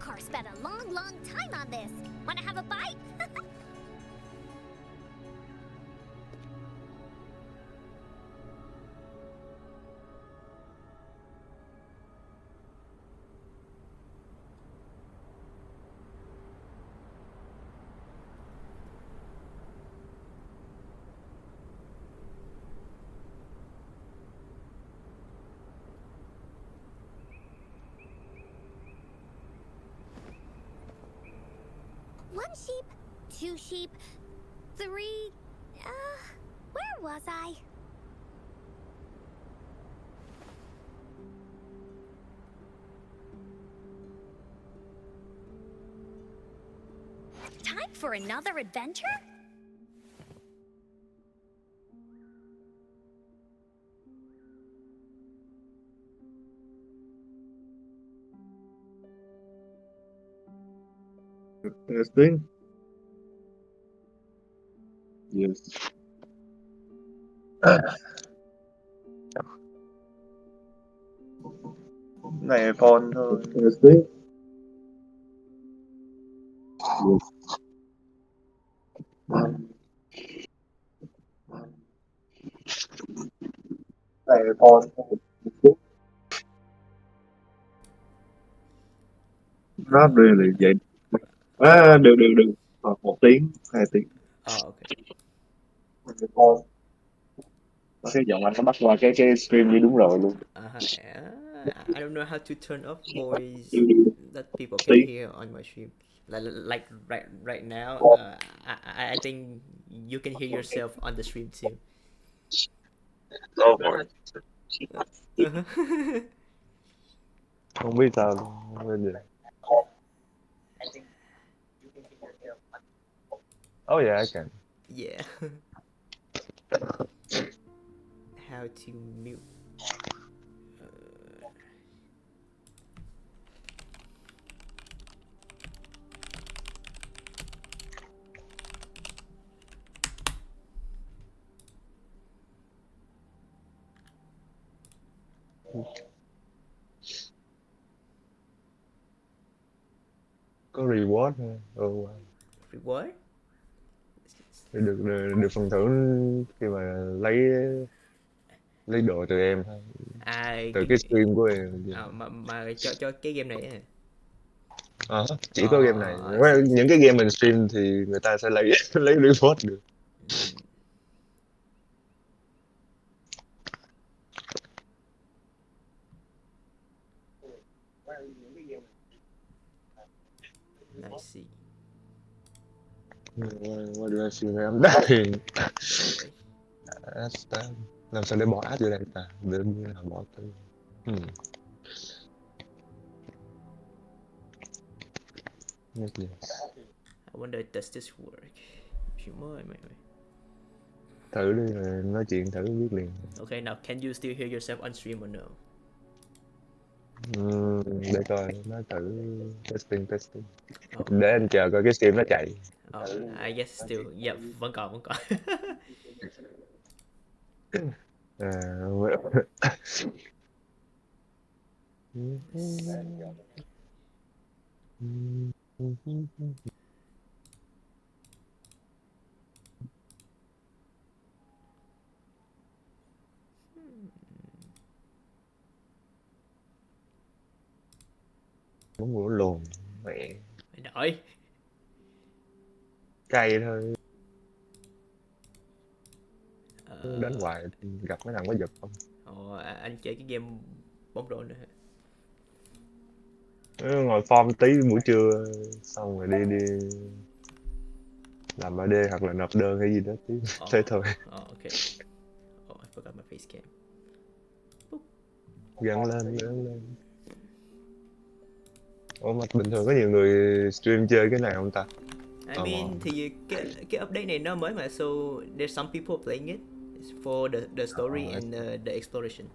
car spent a long time on this. Wanna have a bite? One sheep, two sheep, three... where was I? Time for another adventure? Testing. Yes. Này phone thôi. Testing. Yes. Này phone thôi. Not really vậy. Được. Một tiếng, 2 tiếng. Okay. Này phone. Cái giọng anh nó bắt qua cái stream như đúng rồi luôn. I don't know how to turn off voice that people can hear on my stream. Like right now, I think you can hear yourself on the stream too. Không biết sao luôn. Quên rồi. Oh yeah, I can. Yeah. How to mute. Có reward hả? Reward? Được phần thưởng khi mà lấy đồ từ em thôi. Từ cái stream của em. Mà cho cái game này Chỉ có game này. Những cái game mình stream thì người ta sẽ lấy lấy reward được. I see. What do I feel like I'm dying? Làm sao để bỏ ad vô đây ta? Đương nhiên là bỏ từ. I wonder does this work? Mày. Thử đi rồi nói chuyện thử biết liền. Okay, now can you still hear yourself on stream or no? Để coi nó thử testing. Để anh chờ coi cái stream nó chạy. I guess still. Yep, vẫn còn. Muốn ngủ lùn mẹ. Mày đợi. Cay thôi. Đánh hoài gặp mấy thằng có giật không? Anh chơi cái game bóng rổ nữa hả? Ngồi form tí buổi trưa xong rồi đi làm 3D hoặc là nộp đơn hay gì đó tí. Thế thôi. Okay. I forgot my face cam. Gắn lên. Mà bình thường có nhiều người stream chơi cái này không ta? I mean thì cái update này nó mới mà, so there's some people playing it for the story and the exploration.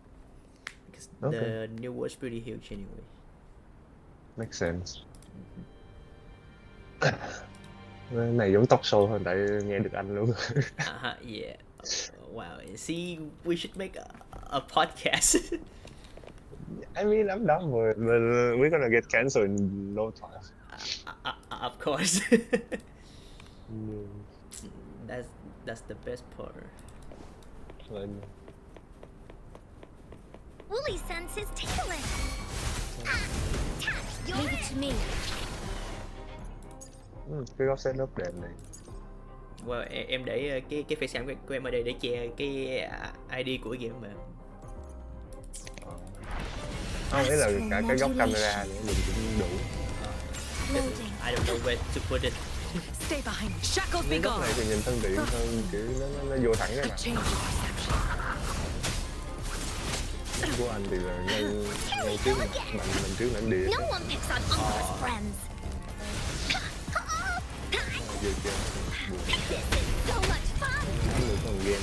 Because the new world's pretty huge anyway. Makes sense. Cái này giống talk show hơn tại nghe được anh luôn. Yeah. Wow. See, we should make a podcast. I mean, I'm done with it, but we're gonna get cancelled in no time. Of course. Mm, that's that's the best part. like, Woolly sense is tingling. Leave it to me. cái góc setup đẹp này. Well, em để cái face của em ở đây để che cái ID của game mà. Không, ý là cả cái góc camera nữa mình cũng đủ. I don't know where to put it. Stay behind. Shackles be Cái góc gone. này thì nhìn thân thiện hơn, kiểu nó vô thẳng cái mặt. Change of perception. Của anh thì là ngay trước mặt mình trước lãnh địa. No one picks on uncle's friends. Vừa chơi buồn. This is so much fun. Anh được còn game.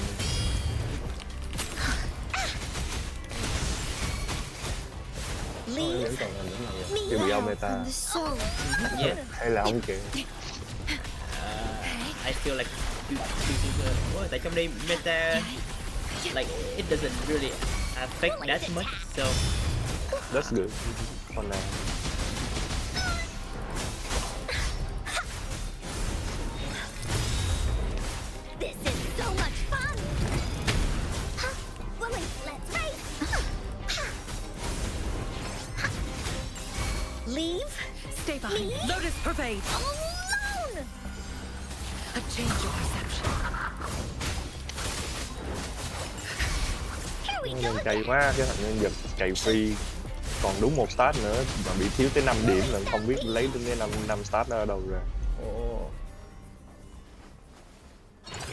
Leave Vẫn còn làm nữa là me chưa bị out meta from the soul. Yeah. hay là không kìa. I feel like tại trong đây meta like it doesn't really affect that much, so That's good. For now. This is so much fun. Willie, let's race. Leave Stay behind. Me? Lotus pervade. alone. A change of perception. Here we go. Nhân cay quá, cái thằng nhân vật cày free còn đúng một stat nữa mà bị thiếu tới 5 điểm là không biết lấy được cái năm stat đó ở đâu ra.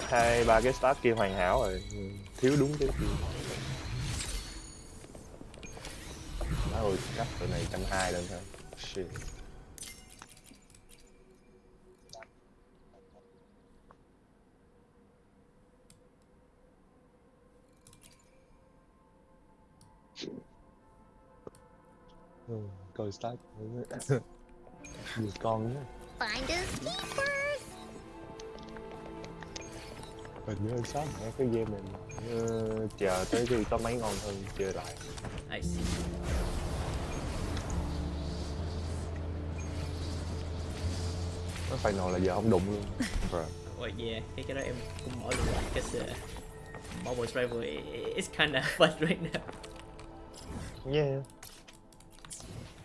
Hai ba cái stat kia hoàn hảo rồi, thiếu đúng cái kia. Ôi chắc tụi này 120 lên thôi. Shit. Coi stat nhiều con nữa. Finders keepers. Mình nhớ sót mấy cái game này chờ tới khi có mấy ngon hơn chơi lại. I see. Nó final là giờ không đụng luôn. Rồi. Well, yeah, cái đó em cũng mở luôn because Marvel Rival it's kinda fun right now. Yeah.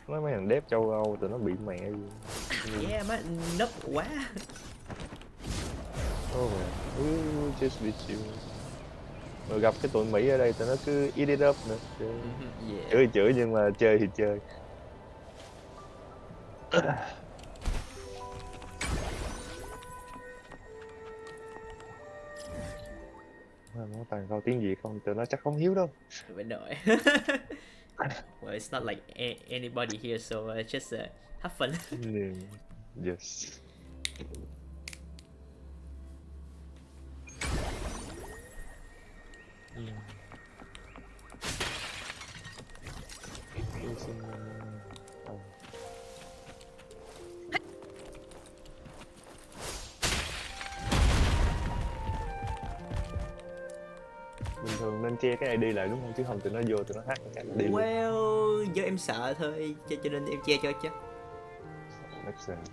Nói mấy thằng dev châu Âu tụi nó bị mẹ gì. Yeah, má nấp quá. Oh man, just be chill. Rồi gặp cái tụi Mỹ ở đây tụi nó cứ eat it up nữa. Yeah. Chửi chửi nhưng mà chơi thì chơi. Nó toàn câu tiếng Việt không, tụi nó chắc không hiếu đâu. But no. Well, it's not like anybody here, so just have fun. Yes. Bình thường nên che cái ID lại đúng không, chứ không tụi nó vô tụi nó hack cái ID luôn. Well, do em sợ thôi, cho nên em che cho chứ. Makes sense.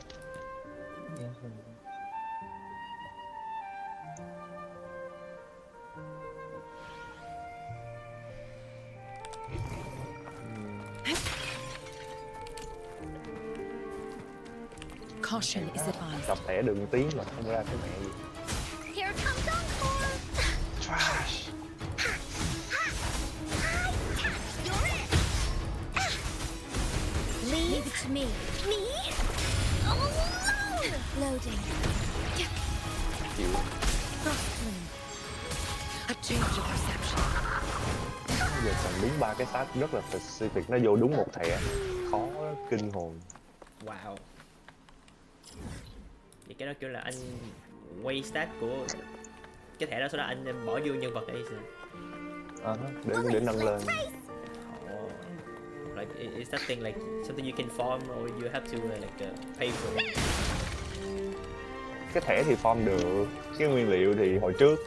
Caution is advised. Cặp thẻ đường tiếng mà không ra cái mẹ gì. Here comes Encore. Trash. You're it. Leave it to me. Me? Alone. Loading. Chịu. Frostling. A change of perception. Giờ cần đúng 3 cái stat rất là specific, nó vô đúng một thẻ, khó kinh hồn. Wow. Vậy cái đó kiểu là anh quay stat của cái thẻ đó, sau đó anh bỏ vô nhân vật ấy sao? Để nâng lên. Oh, like is that thing like something you can farm or you have to like pay for it? Cái thẻ thì farm được, cái nguyên liệu thì hồi trước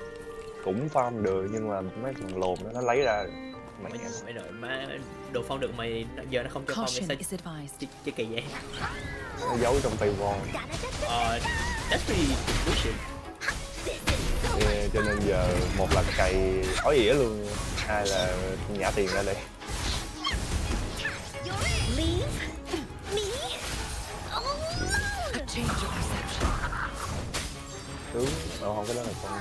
cũng farm được, nhưng mà mấy thằng lồn nó lấy ra mẹ. Mày đợi má đồ phong được mày giờ nó không cho phong Caution mày is sao advised. chứ kỳ vậy. Nó giấu trong tay wall. That's pretty bullshit. Yeah, cho nên giờ một là cày ói ỉa luôn, hai là nhả tiền ra đây. Leave me alone. A change of perception. Đúng, không cái đó là con.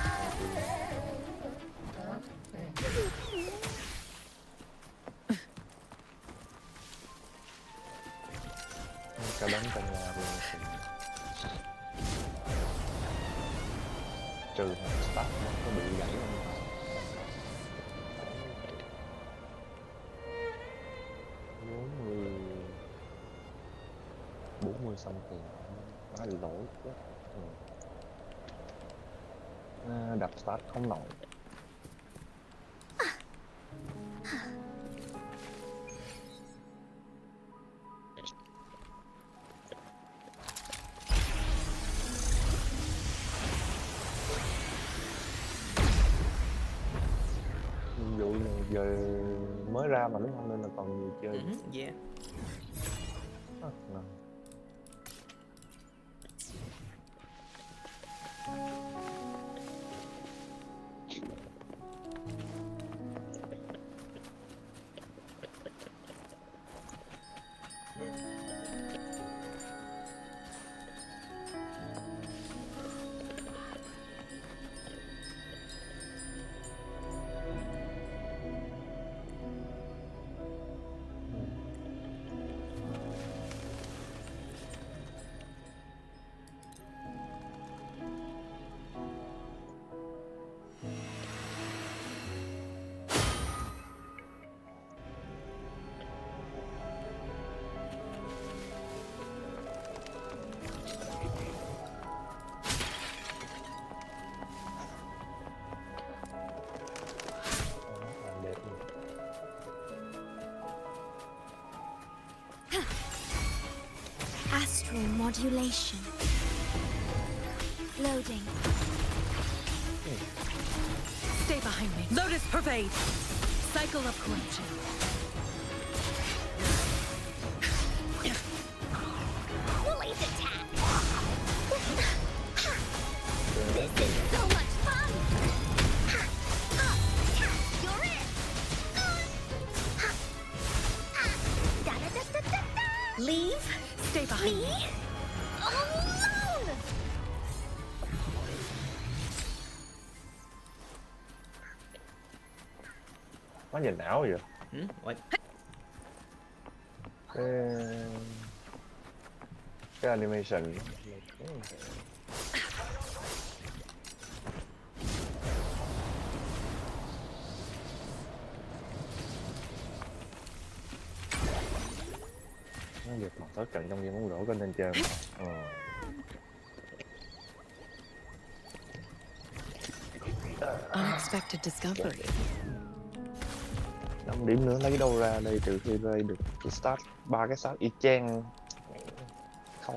Cái bắn trong nhà luôn. Trừ start nó có bị gãy không? 40 xong tiền quá lỗi quá. Đập start không nổi. Ví dụ này giờ mới ra mà đúng không, nên là còn nhiều chơi. Yeah. Astral modulation. Loading. Stay behind me. Lotus pervade. Cycle of corruption. Blaze attack. This is so much fun. You're it. Da-da-da-da-da-da. Leave Stay behind me me. alone. Quá nhìn ảo vậy. What? Cái animation nó việc một số trận trong game bóng rổ có nên chơi mà. Unexpected discovery. 5 điểm nữa lấy đâu ra đây, trừ khi đây được cái start 3 cái start y chang khó.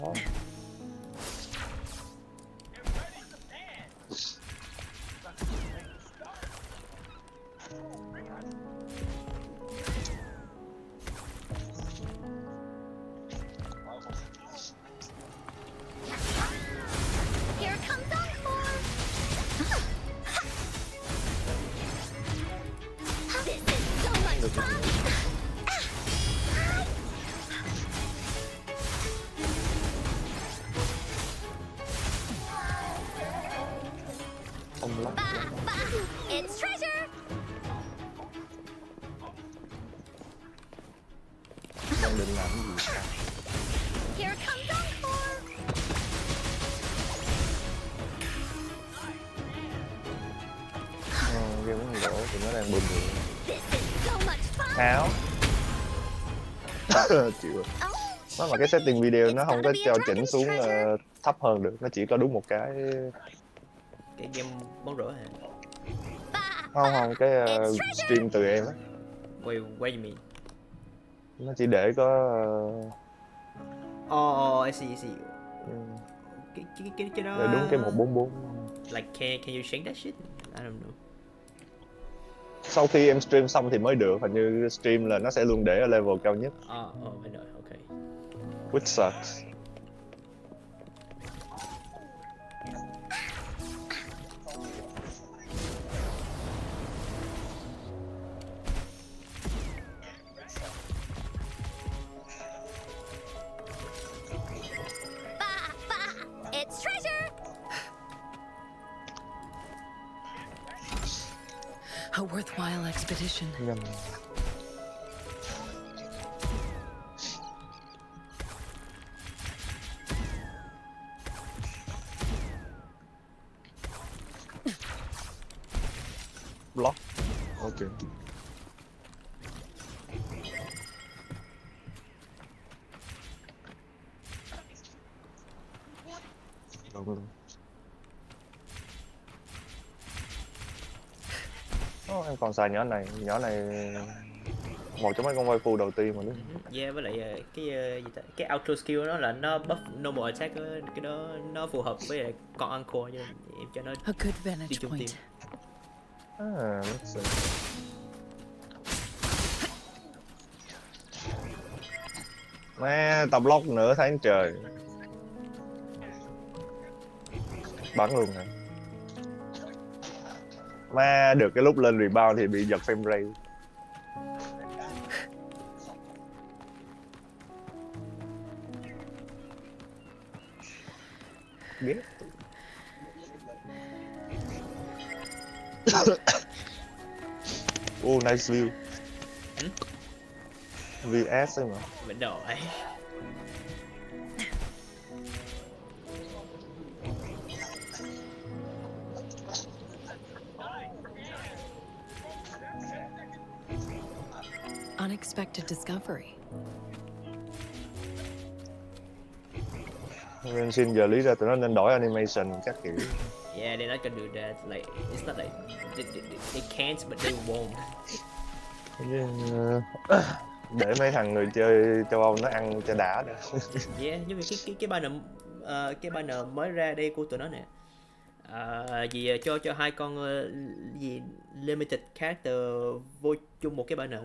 Here comes Encore. This is so much fun. Không lắm. It's treasure. Đang định làm cái gì sao? Here comes Encore. Game bóng rổ thì nó đang bùm bùm. This is so much fun. Áo. Chịu rồi. Nó mà cái setting video nó không có cho chỉnh xuống thấp hơn được, nó chỉ có đúng một cái. Cái game bóng rổ hả? Không cái stream từ em á, Wait, what do you mean? nó chỉ để có I see. Cái đó. để đúng cái 144. Like can you change that shit? I don't know. sau khi em stream xong thì mới được, hình như stream là nó sẽ luôn để ở level cao nhất, I know, okay. which sucks. Bah, bah, it's treasure. A worthwhile expedition. Nhầm. Block. Ok. Đúng luôn. Em còn xài nhỏ này một trong mấy con waifu đầu tiên mà đúng không? Yeah, với lại gì ta? Cái auto skill nó là nó buff normal attack á, cái đó nó phù hợp với lại con uncle cho nên em cho nó A good đi vantage chung team. point. Let's see. Má, tao block nửa tháng trời. Bắn luôn hả? Má, được cái lúc lên rebound thì bị giật frame rate. Biết. Oh, nice view. View S ấy mà. Vẫn đồ ấy. Unexpected discovery. Nên xin giờ lý ra tụi nó nên đổi animation các kiểu. Yeah, they're not gonna do that. Like, it's not like they can't, but they won't. Để mấy thằng người chơi châu Âu nó ăn cho đã được. Yeah, giống như cái banner mới ra đây của tụi nó nè. Gì cho hai con gì limited character vô chung một cái banner.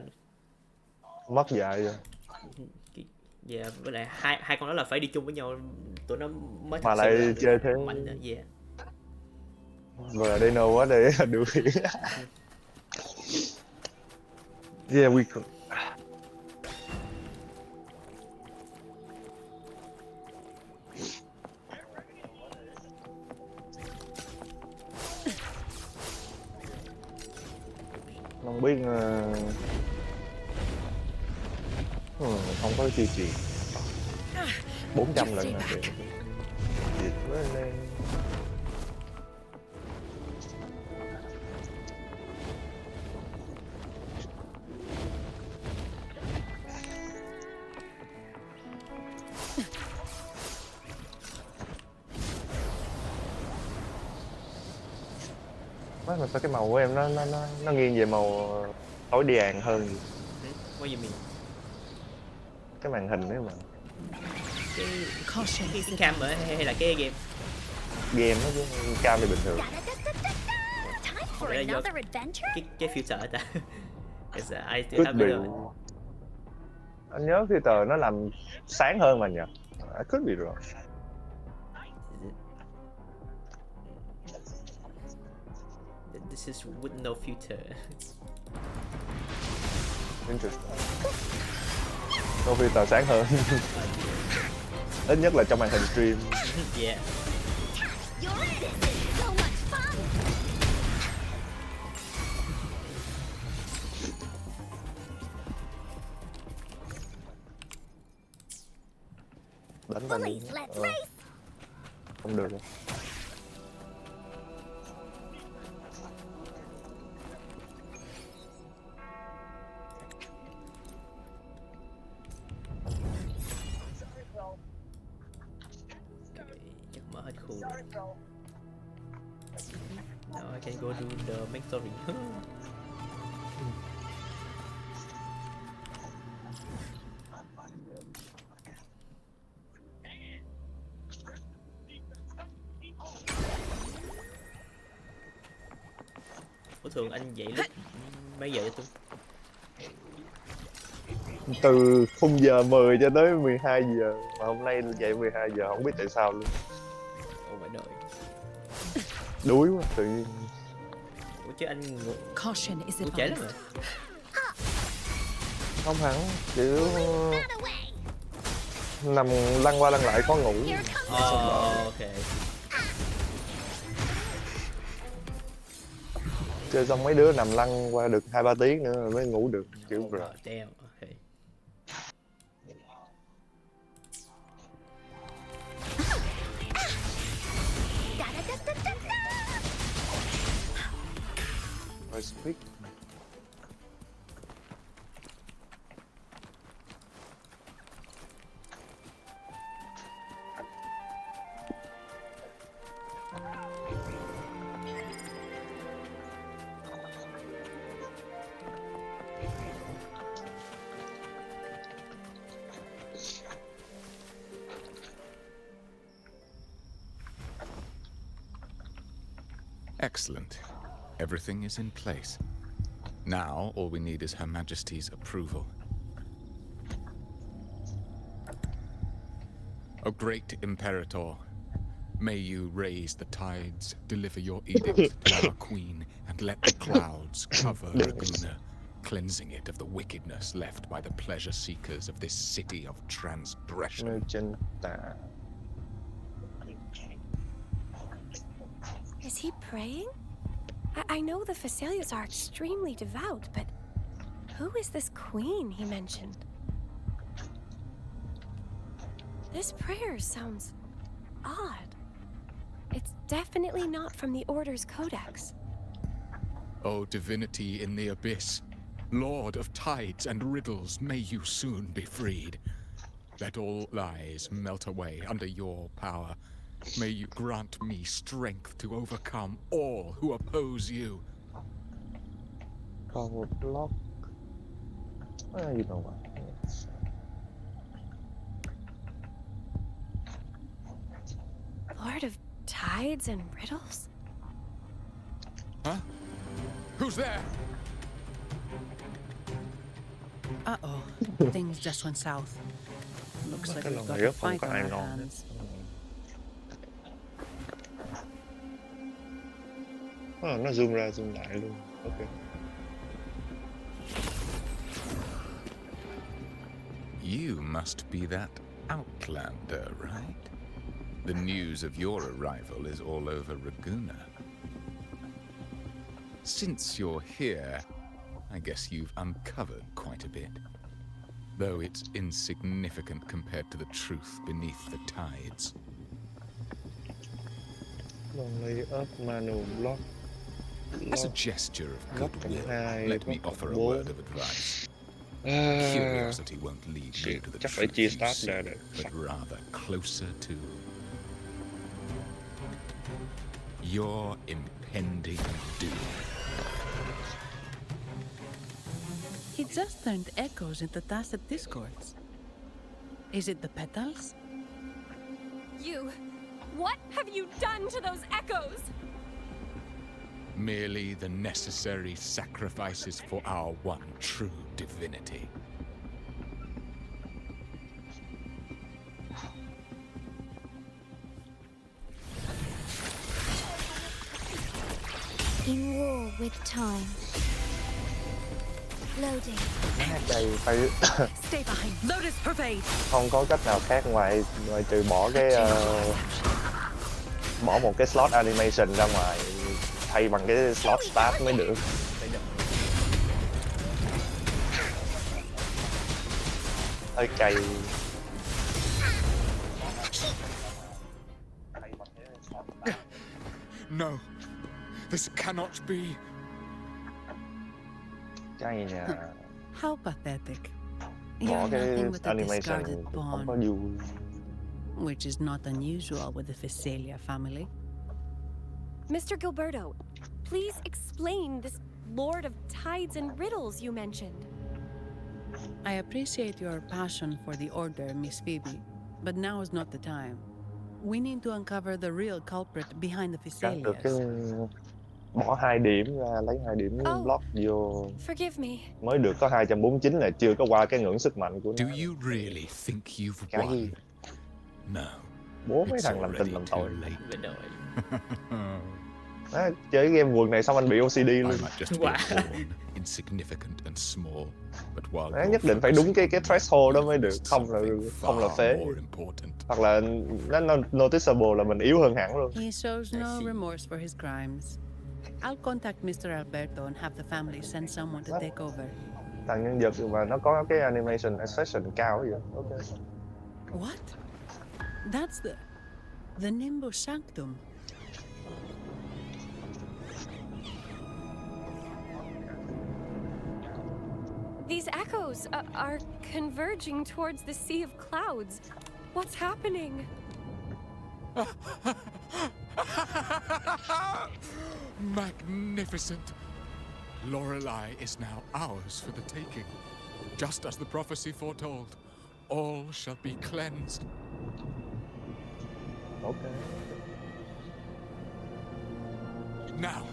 Mất dạy rồi. Yeah, với lại hai con đó là phải đi chung với nhau, tụi nó mới Mà thật sự lại là chơi thế. mạnh đó. Yeah. Vừa đây đâu quá để điều khiển. Yeah, we could. Không biết không có chi trì 400 lần là thiệt với lên. Mà sao cái màu của em nó nghiêng về màu tối đèn hơn. What you mean? Cái màn hình đấy mà. Cái Caution. cái cam hay là cái game? Game nó chứ cam thì bình thường. Time for There you go. another adventure. Cái filter ta. Yes, I still Could have be. it. Anh nhớ khi tờ nó làm sáng hơn mà nhỉ? Could be rồi. This is with no filter. Interesting. Có khi tờ sáng hơn. Ít nhất là trong màn hình stream. Yeah. This is so much fun. Đánh vào Police, let's race. không được rồi. Chắc mở hết khu rồi. Now I can go do the main story. Ủa thường anh dậy lúc Mấy giờ vậy tôi? Từ khung giờ 10 cho tới 12 giờ. Mà hôm nay dậy 12 giờ không biết tại sao luôn. Ồ phải đợi. Đuối quá tự nhiên. Ủa chứ anh ngủ, Caution is ngủ trễ lắm advised. rồi. Không hẳn, kiểu Out away. nằm lăn qua lăn lại khó ngủ. Here comes Ok. Chơi xong mấy đứa nằm lăn qua được 2-3 tiếng nữa rồi mới ngủ được. Kiểu Oh, rồi. damn. Ok. da da da da da da. Rồi speak. Excellent. Everything is in place. Now, all we need is Her Majesty's approval. O great Imperator, may you raise the tides, deliver your edict to our queen, and let the clouds cover Raguna, cleansing it of the wickedness left by the pleasure seekers of this city of transgression. Nơi trên tà. Is he praying? I know the Facilias are extremely devout, but who is this queen he mentioned? This prayer sounds odd. It's definitely not from the Order's codex. O divinity in the abyss, Lord of tides and riddles, may you soon be freed. Let all lies melt away under your power. May you grant me strength to overcome all who oppose you. Còn một block. You know what? Lord of tides and riddles? Huh? Who's there? Uh-oh. Things just went south. Looks like Cái we've lòng got này a rất không fight có on ai our ngon. hands. Nó zoom ra zoom lại luôn. Ok. You must be that outlander, right? The news of your arrival is all over Raguna. Since you're here, I guess you've uncovered quite a bit. Though it's insignificant compared to the truth beneath the tides. Lonely up manual block. As a gesture of Block goodwill, hai, let me block offer a bốn. word of advice. Curiosity won't lead you Shit, to the chắc phải truth chia you start seek, ra để but rather closer to your impending doom. He just turned echoes into tacit discords. Is it the petals? What have you done to those echoes? Merely the necessary sacrifices for our one true divinity. In war with time. Loading. Đây phải Stay behind. Lotus pervade. không có cách nào khác ngoài trừ bỏ cái bỏ một cái slot animation ra ngoài thay bằng cái slot start mới được. Hơi cay. No, this cannot be. Cay nha. How pathetic. Bỏ You're cái nothing but a animation discarded không có pawn, vui. which is not unusual with the Visalia family. Mr. Gilberto, please explain this Lord of Tides and Riddles you mentioned. I appreciate your passion for the Order, Miss Phoebe, but now is not the time. We need to uncover the real culprit behind the Cắt được cái Visalias. bỏ 2 điểm ra, lấy 2 điểm Oh. block vô. Forgive me. Mới được có 249 là chưa có qua cái ngưỡng sức mạnh của Do nó. you really think you've Cái won? gì? No. Bố mấy It's thằng làm tình already làm too tội. late. Vừa rồi. Đó, chơi game quần này xong anh bị OCD I luôn. might just be a pawn, insignificant and small, but while Đó, you're nhất định phải đúng focusing cái on me, threshold đó you've mới được, missed không something là far phế. more important. Hoặc là nó noticeable là mình yếu hơn hẳn luôn. He shows I no see. remorse for his crimes. I'll contact Mr. Alberto and have the family send someone to take over. Thằng nhân vật mà nó có cái animation expression cao vậy. Ok. What? That's the Nimbus Sanctum. These echoes are converging towards the sea of clouds. What's happening? Magnificent! Lorelei is now ours for the taking. Just as the prophecy foretold, all shall be cleansed. Ok. Now,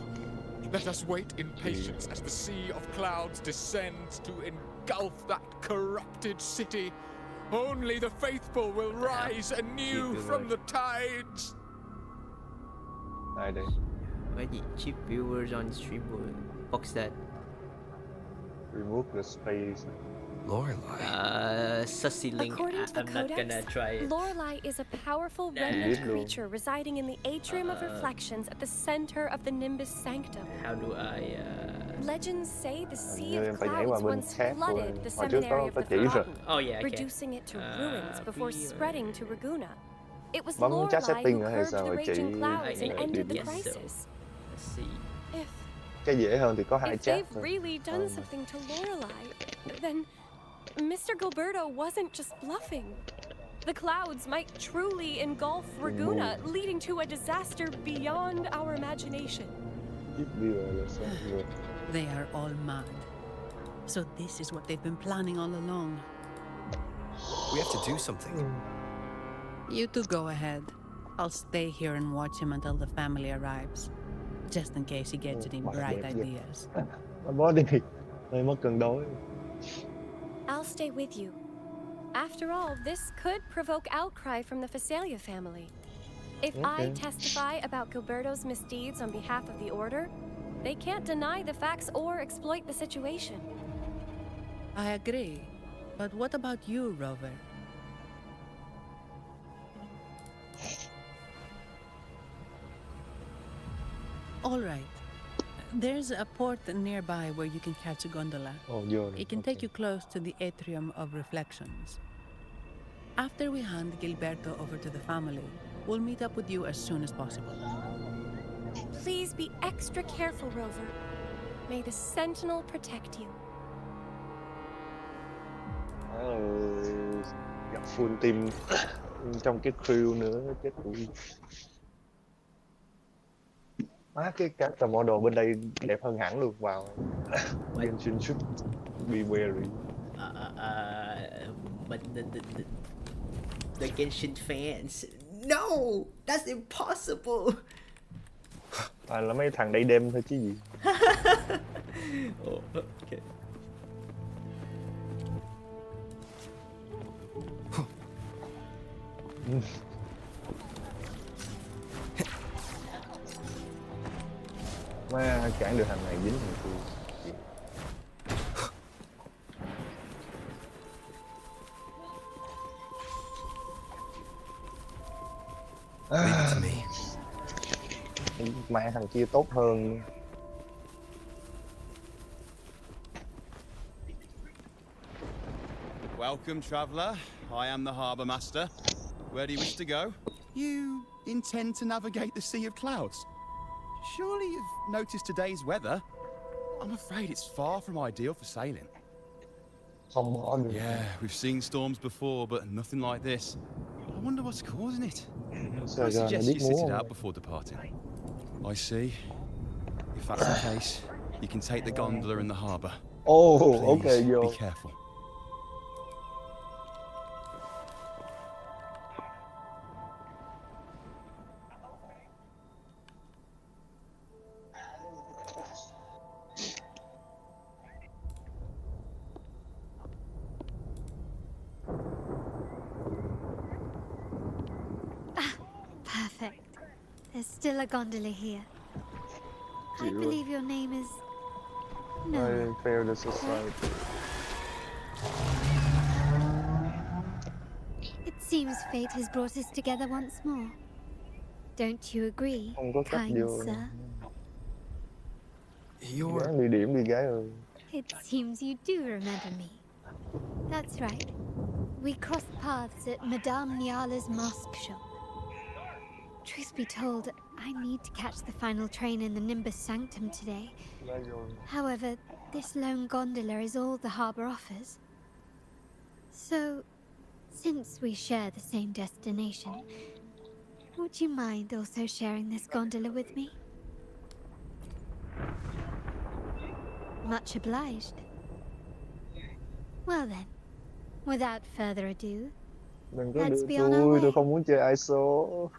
let us wait in patience as the sea of clouds descends to engulf that corrupted city. Only the faithful will rise anew from the tides. Ai đây? Cái gì? Cheap viewers on stream will box that. Remove the space. Lorelei. Sussy link. According to the I'm not gonna Codex, try it. Lorelei is a powerful Nah. remnant Biết luôn. creature residing in the atrium of reflections at the center of the Nimbus Sanctum. How do I Legends say the sea như em of phải nhảy qua clouds bên once khác flooded thôi. the Hồi trước seminary of có the chỉ rồi. Forgotten, Oh yeah, I can. reducing it to ruins before we, spreading to Raguna. It was Bấm chat Lorelei setting who nữa hay curbed sao the rồi chị? raging clouds and I ended the guess so. crisis. Let's see. If Cái dễ hơn thì có 2 If chat they've thôi. really done something to Lorelei, then Mr. Gilberto wasn't just bluffing. The clouds might truly engulf Raguna, leading to a disaster beyond our imagination. Cheap viewer là sao? Rồi. They are all mad. So this is what they've been planning all along. We have to do something. You two go ahead. I'll stay here and watch him until the family arrives. Just in case he gets any Bye, bright yeah. ideas. Bó đi. Hơi mất cân đối. I'll stay with you. After all, this could provoke outcry from the Phasalia family. If I Okay. testify about Gilberto's misdeeds on behalf of the Order, they can't deny the facts or exploit the situation. I agree. But what about you, Rover? All right. There's a port nearby where you can catch a gondola. Ồ, vô rồi. It can take you close to the atrium of reflections. After we hand Gilberto over to the family, we'll meet up with you as soon as possible. Please be extra careful, Rover. May the Sentinel protect you. Gặp full team trong cái crew nữa chết tụi. Má cái character model bên đây đẹp hơn hẳn luôn. Wow. Genshin should be wary. But the Genshin fans. No, that's impossible. À, là mấy thằng đẩy đêm thôi chứ gì. Oh, okay. Má cản được thằng này dính thằng kia. Leave it to me. Mẹ thằng kia tốt hơn. Welcome, traveller. I am the harbour master. Where do you wish to go? You intend to navigate the Sea of Clouds? Surely you've noticed today's weather? I'm afraid it's far from ideal for sailing. Không bỏ được. Yeah, we've seen storms before, but nothing like this. I wonder what's causing it. Sao I giờ nó suggest biết you sit múa it không? out before departing. I see. If that's the case, you can take the gondola in the harbour. Oh, Please, ok vô. be careful. still a gondola here. I Chịu luôn. believe your name is... I No. failed the society. It seems fate has brought us together once more. Don't you agree, Không có cách kind vô. sir? You're... Gái đi điểm đi gái ơi. It seems you do remember me. That's right. We crossed paths at Madame Niala's mask shop. Truth be told, I need to catch the final train in the Nimbus Sanctum today. However, this lone gondola is all the harbour offers. So, since we share the same destination, would you mind also sharing this gondola with me? Much obliged. Well then, without further ado, Đừng có let's đưa be on our way. tôi không muốn chơi ISO.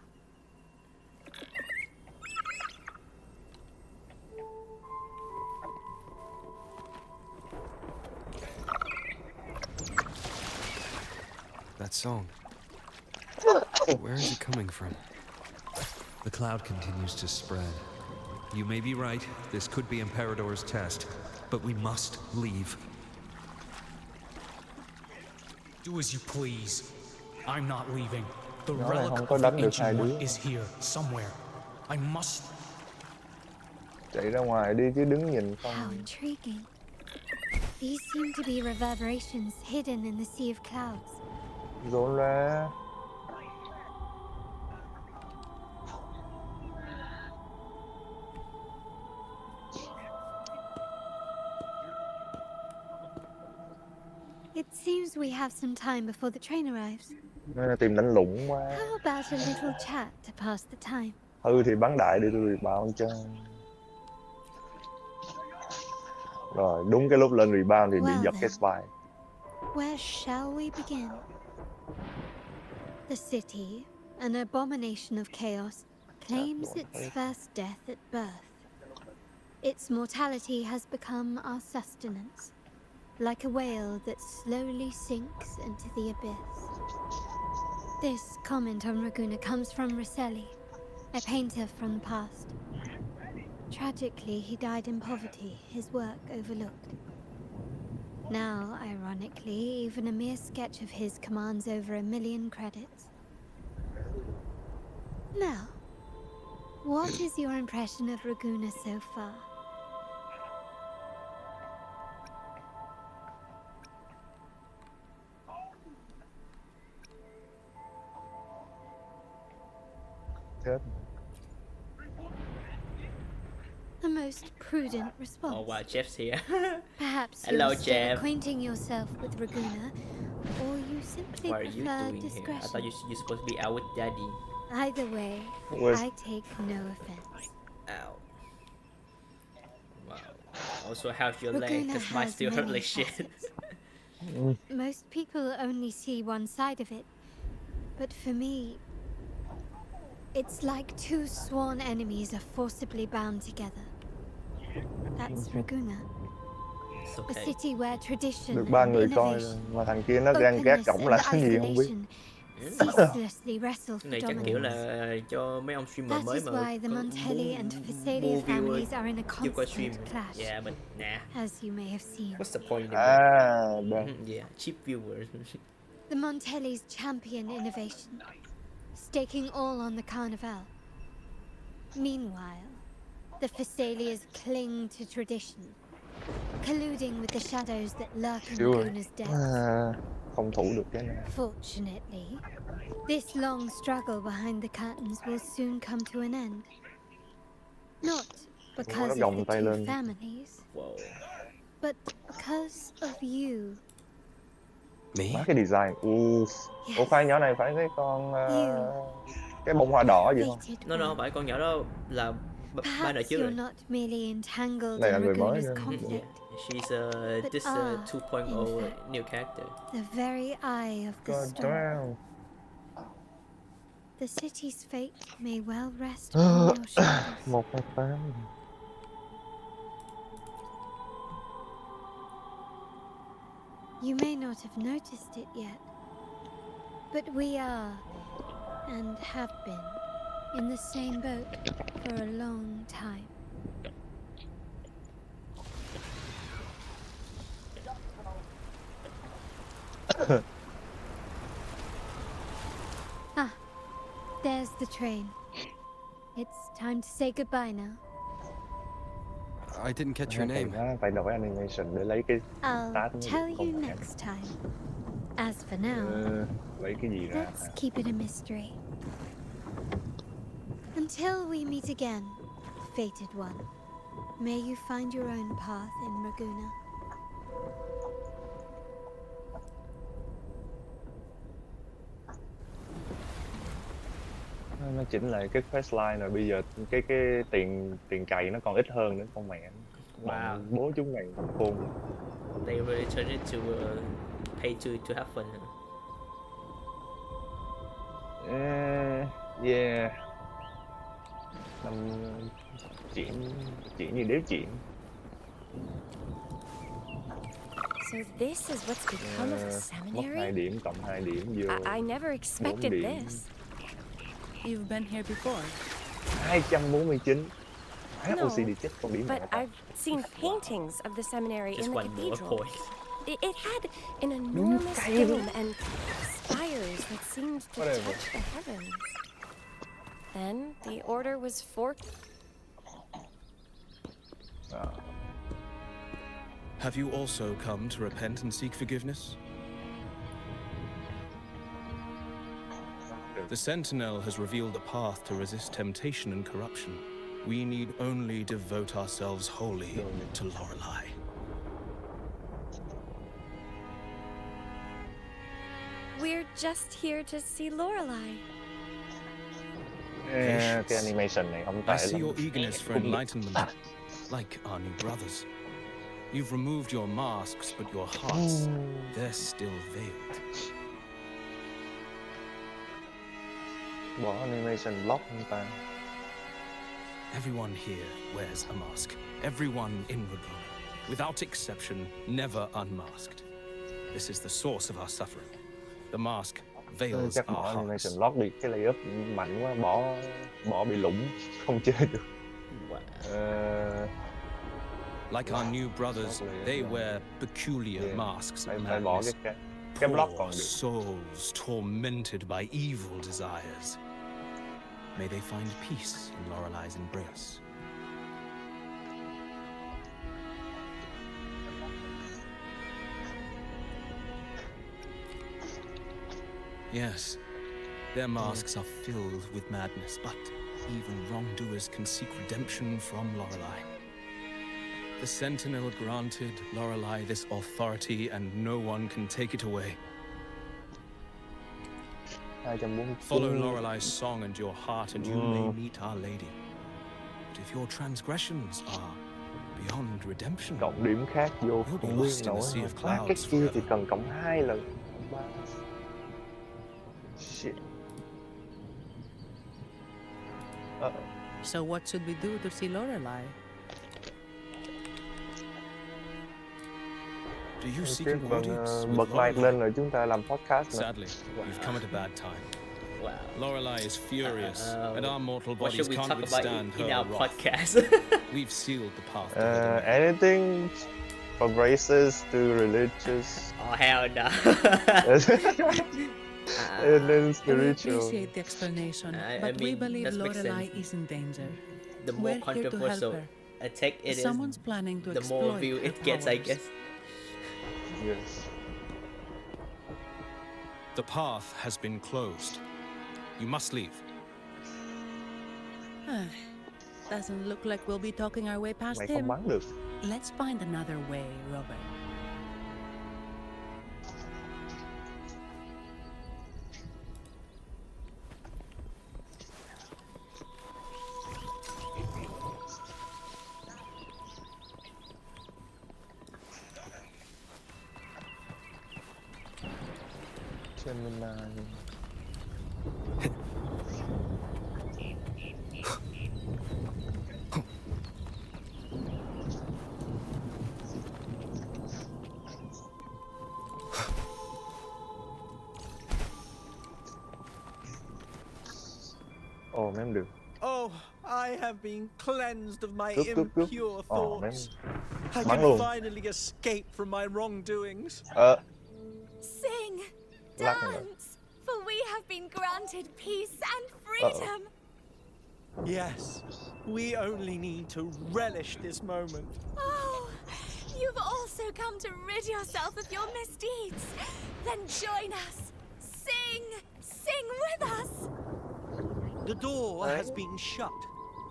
That song. Where is it coming from? The cloud continues to spread. You may be right, this could be Imperador's test, but we must leave. Do as you please. I'm not leaving. The Nó này relic không có of the đánh được hai Ancient đứa. One is here, somewhere. I must... Chạy ra ngoài đi chứ đứng nhìn How không. intriguing. These seem to be reverberations hidden in the sea of clouds. Dồn ra. It seems we have some time before the train arrives. Nó là tìm đánh lũng quá. How about a little chat to pass the time? Thì bắn đại đi tôi rebound cho. Rồi đúng cái lúc lên rebound thì bị Well giật then. cái spy. Where shall we begin? The city, an abomination of chaos, claims its first death at birth. Its mortality has become our sustenance, like a whale that slowly sinks into the abyss. This comment on Raguna comes from Rosselli, a painter from the past. Tragically, he died in poverty, his work overlooked. Now, ironically, even a mere sketch of his commands over 1 million credits. Now, what is your impression of Raguna so far? Chết. A most prudent response. Oh wow, Jeff's here. Perhaps Hello, you're still Jeff. acquainting yourself with Raguna, or you simply What are you prefer doing here? I discretion. thought you're supposed to be out with Daddy. Either way, Where's- I take no offense. Ow. Wow. Also, how's your leg? Raguna Because mine has still hurt many like shit. facets. Most people only see one side of it, but for me, it's like two sworn enemies are forcibly bound together. That's Raguna. It's A okay. city where tradition Được 3 and người coi innovation, mà thằng kia nó đang gác openness cổng and là cái gì không biết. isolation ceaselessly wrestle Cái for này chắc kiểu dominance. là cho mấy ông streamer That mới is mà why the có Montelli and Phasalia mua viewer families are in a chưa qua stream. constant clash, Yeah, but nah. as you may have seen. What's the point in it? Đây. Yeah, cheap viewers. The Montellis champion innovation, staking all on the Carnival. Meanwhile, the Phasalias cling to tradition, colluding with the shadows that lurk in Chịu rồi. Laguna's depths. Không thủ được cái này. Fortunately, this long struggle behind the curtains will soon come to an end. Not because of the gồng tay two lên. families, Wow. but because of you. Me? Má cái design. Ủa khoan, nhỏ này phải cái con cái bông hoa đỏ gì không? Fated No, one. phải con nhỏ đó là ban đời Perhaps trước you're rồi. not merely entangled Này là in người mới Raguna's nữa. conflict, Yeah, she's But this are, 2.0 in fact, new character. the very eye of the God storm. damn. The city's fate may well rest upon your shoulders. 128. You may not have noticed it yet, but we are, and have been, in the same boat for a long time. Ah, there's the train. It's time to say goodbye now. I didn't catch your Kỳ name. quá, phải đổi animation để lấy cái I'll start mới tell được, you không phải next time. As for now, lấy cái gì ra let's hả? keep it a mystery. Until we meet again, fated one, may you find your own path in Raguna. Nó chỉnh lại cái quest line rồi, bây giờ cái tiền cày nó còn ít hơn nữa, con mẹ. Wow. Bố chúng mày khôn. They really turned it to pay to have fun. Yeah. Năm chuyện gì đếm chuyện. So this is what's become of the Mất seminary? 2 điểm cộng 2 điểm vô. I never expected điểm. this. You've been here before. 249. No, OCD chết con điểm but mẹ ta. I've seen paintings of the seminary Just in the one more cathedral. point. It had an enormous cay luôn. dome and spires that seemed to Whatever. touch the heavens. Then the order was forked. Have you also come to repent and seek forgiveness? The Sentinel has revealed a path to resist temptation and corruption. We need only devote ourselves wholly to Lorelei. We're just here to see Lorelei. Cái animation này không I tệ see lắm. your eagerness for enlightenment, like our new brothers. You've removed your masks, but your hearts, they're still veiled. Bỏ animation block không ta? Everyone here wears a mask. Everyone in Raguna, without exception, never unmasked. This is the source of our suffering. The mask veils Chắc our bỏ hearts. animation block đi, cái layup mạnh quá, bỏ bị lủng, không chơi được. Like our new brothers, they wear peculiar masks of Phải bỏ madness. cái block còn Poor được. souls tormented by evil desires. May they find peace in Lorelei's embrace. Yes, their masks are filled with madness, but even wrongdoers can seek redemption from Lorelei. The Sentinel granted Lorelei this authority, and no one can take it away. 249. Follow Lorelei's song and your heart, and you may meet Our Lady. But if your transgressions are beyond redemption, Cộng điểm khác vô you'll be không biết lost in nổi. the sea of Cái clouds kia thì forever. cần cộng 2 lần. Shit. So what should we do to see Lorelei? Do you seek Trước an còn audience with bật mic Lorelei? lên rồi chúng ta làm podcast nữa. Sadly, you've come at a bad time. Wow. Lorelei is furious, and our mortal What bodies should we can't talk about withstand in her our wrath. podcast? We've sealed the path to her domain. Anything from races to religious. Oh hell no. And then We spiritual. appreciate the explanation, I but we mean, believe that makes Lorelei sense. is in danger. The more We're here to help controversial her. a tech it is, Someone's planning to the more exploit view her it gets, I powers. guess. Yes. The path has been closed. You must leave. Doesn't look like we'll be talking our way past Mày không him. bắn được. Let's find another way, Robert. Gemini. Ồ, Ồ ném được. Oh, I have been cleansed of my Cướp, cướp, cướp. impure Ồ ném. thoughts. I Bắn can luôn. finally escape from my wrongdoings. Sing, Lắc rồi. dance, for we have been granted peace and freedom. Yes, we only need to relish this moment. Oh, you've also come to rid yourself of your misdeeds. Then join us. Sing with us. The door has been shut.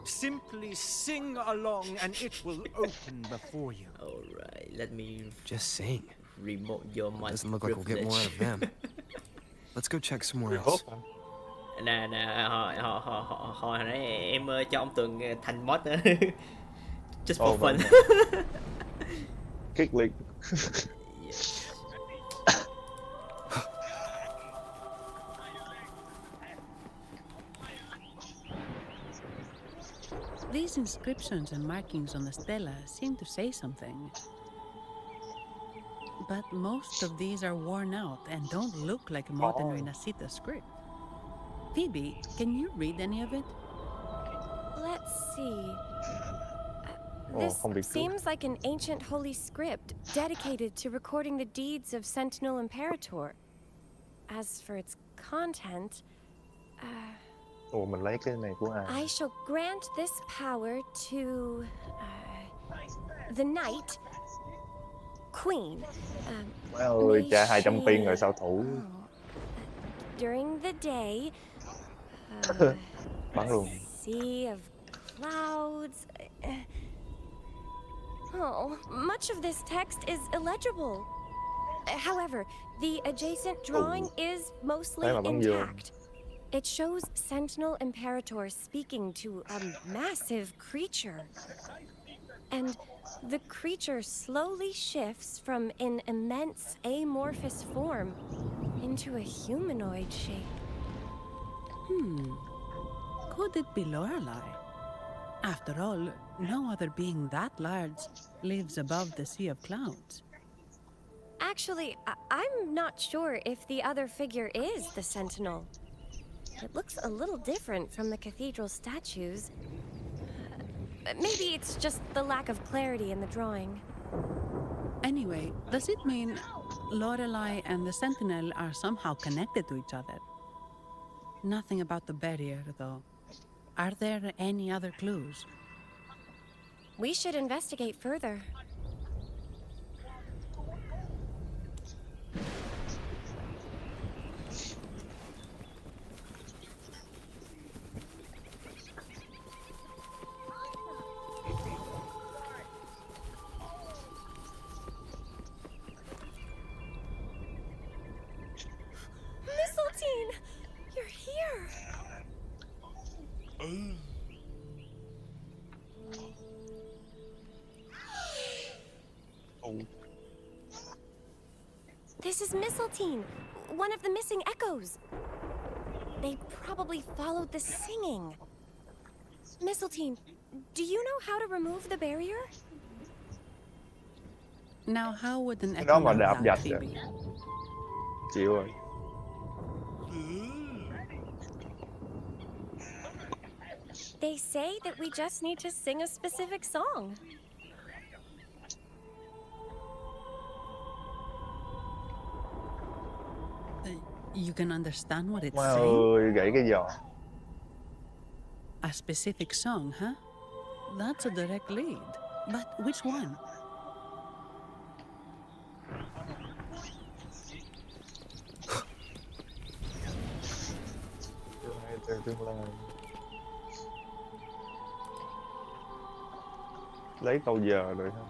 Simply sing along and it will open before you. Alright, let me Just sing. remote your mind. Doesn't look like we'll get more out of them. Let's go check somewhere Hốt else. hả? Nè, hồi nãy em cho ông Tường thành mod nữa. Just for Ồ, fun. Kick League. Yes. These inscriptions and markings on the stela seem to say something. But most of these are worn out and don't look like a modern Renacita script. Phoebe, can you read any of it? Let's see. Ồ, This không bị cướp. seems like an ancient holy script dedicated to recording the deeds of Sentinel Imperator. As for its content, Ồ, mình lấy cái này của ai? I shall grant this power to the knight, queen. Má ơi, trả 200 pin rồi sao thủ. During the day, Bắn luôn. sea of clouds. Oh, much of this text is illegible. However, the adjacent drawing is mostly Đấy mà bắn vô. intact. It shows Sentinel Imperator speaking to a massive creature. And the creature slowly shifts from an immense amorphous form into a humanoid shape. Could it be Lorelei? After all, no other being that large lives above the sea of clouds. Actually, I'm not sure if the other figure is the Sentinel. It looks a little different from the cathedral statues. Maybe it's just the lack of clarity in the drawing. Anyway, does it mean Lorelei and the Sentinel are somehow connected to each other? Nothing about the barrier, though. Are there any other clues? We should investigate further. Mistletoe, you're here. This is Mistletoe, one of the missing echoes. They probably followed the singing. Mistletoe, do you know how to remove the barrier? Now, how would an Cái echo đó mà know đạp that, dạch Phoebe? rồi. Chịu rồi. They say that we just need to sing a specific song. You can understand what it's Má saying? ơi, gãy cái giò. A specific song, huh? That's a direct lead. But which one? Tương lai. Lấy câu giờ rồi ha.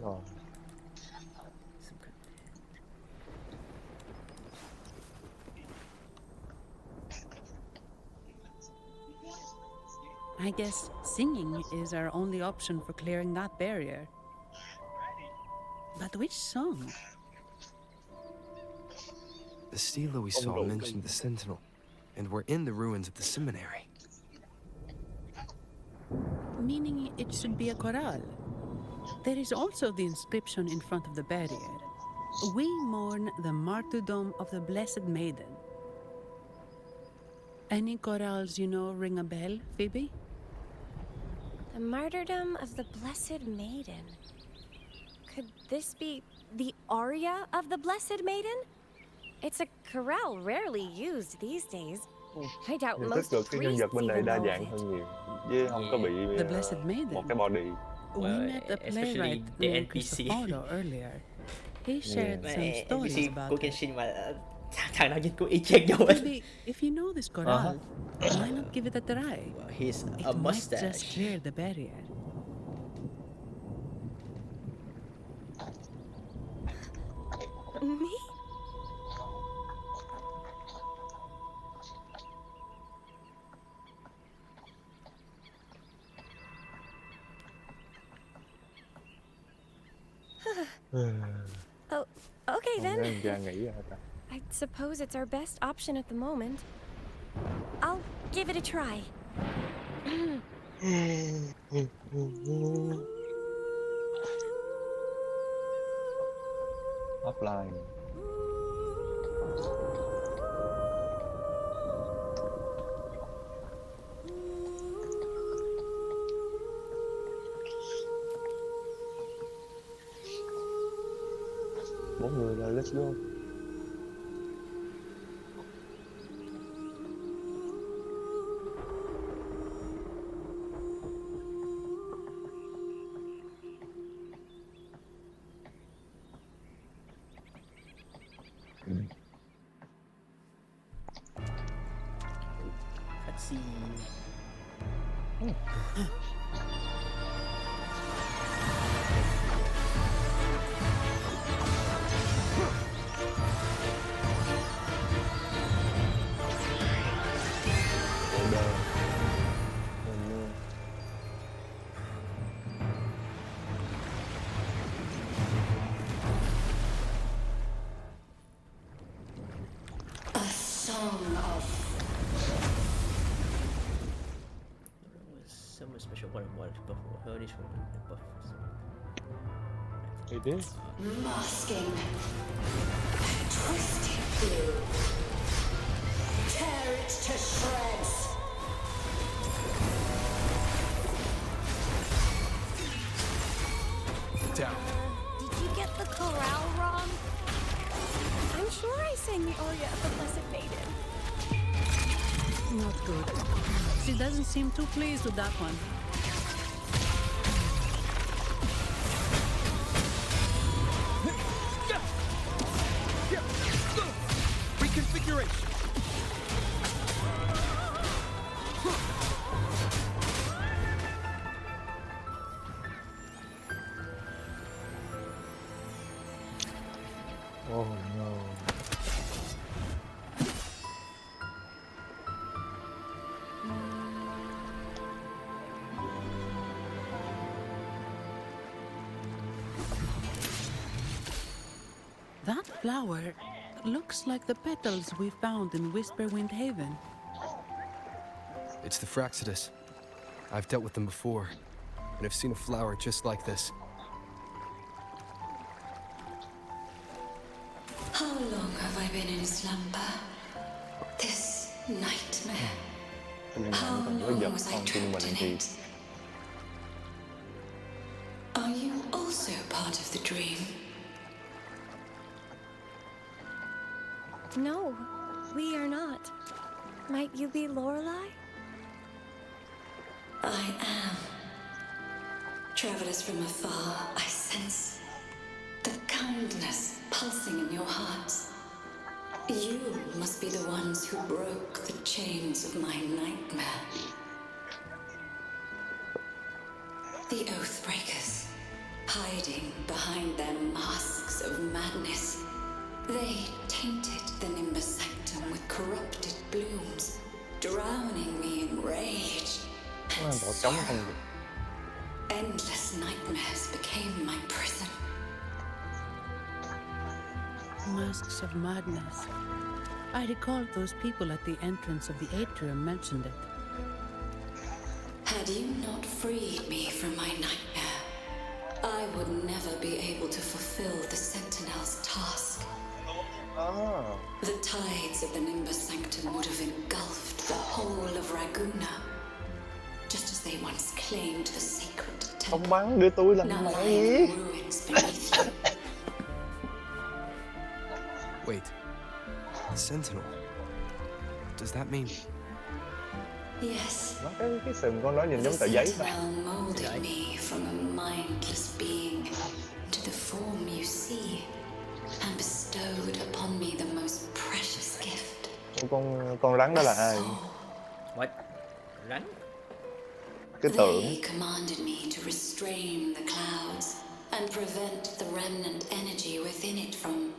Rồi. I guess singing is our only option for clearing that barrier. But which song? The stela we saw mentioned the Sentinel, and we're in the ruins of the seminary. Meaning it should be a chorale. There is also the inscription in front of the barrier. We mourn the martyrdom of the Blessed Maiden. Any chorales you know ring a bell, Phoebe? The martyrdom of the Blessed Maiden. Could this be the aria of the Blessed Maiden? It's a chorale rarely used these days. I doubt Nhưng most tích cực cái nhân priests vật bên này even đa know of dạng it. hơn nhiều, chứ không có bị The Blessed Maiden. một cái body. We met a especially playwright the named NPC. Cristoforo earlier. He shared some stories NPC about của it. Kenshin mà thằng nào nhìn cũng y chang nhau hết. Maybe if you know this chorale, why not give it a try? He's It a might mustache. just clear the barrier. Me? Oh, okay then. Ra nghĩ ra ta. I suppose it's our best option at the moment. I'll give it a try. Offline. Bốn người là let's go. Let's see. A song of Someone special what before her this one buff. It is. masking, twisted blue. Tear it to shreds. Down. Did you get the chorale wrong? I'm sure I sang the aria of the Blessed Maiden. Not good. She doesn't seem too pleased with that one. Reconfiguration. Oh no. That flower looks like the petals we found in Whisperwind Haven. It's the Fraxidus. I've dealt with them before, and I've seen a flower just like this. How long have I been in slumber? This nightmare. How long was I trapped in it? Are you also part of the dream? No, we are not. Might you be Lorelei? I am. Travelers from afar, I sense the kindness pulsing in your hearts. You must be the ones who broke the chains of my nightmare. The Oathbreakers, hiding behind their masks of madness. They tainted the Nimbus Sanctum with corrupted blooms, drowning me in rage and sorrow. Endless nightmares became my prison. Masks of madness. I recall those people at the entrance of the atrium mentioned it. Had you not freed me from my nightmare, I would never be able to fulfill the Sentinel's task. The tides of the Nimbus Sanctum would have engulfed the whole of Raguna, just as they once claimed the sacred temple. Không bắn đưa tôi làm Now mẹ lying gì? in ruins beneath you. Wait. The Sentinel. Does that mean... Yes. Nó cái sừng con nó nhìn The giống tờ giấy vậy. Sentinel molded me from a mindless being to the form you see, and bestowed upon me the most precious gift. Con rắn đó là ai? What? Rắn? Cái tượng. They commanded me to restrain the clouds and prevent the remnant energy within it from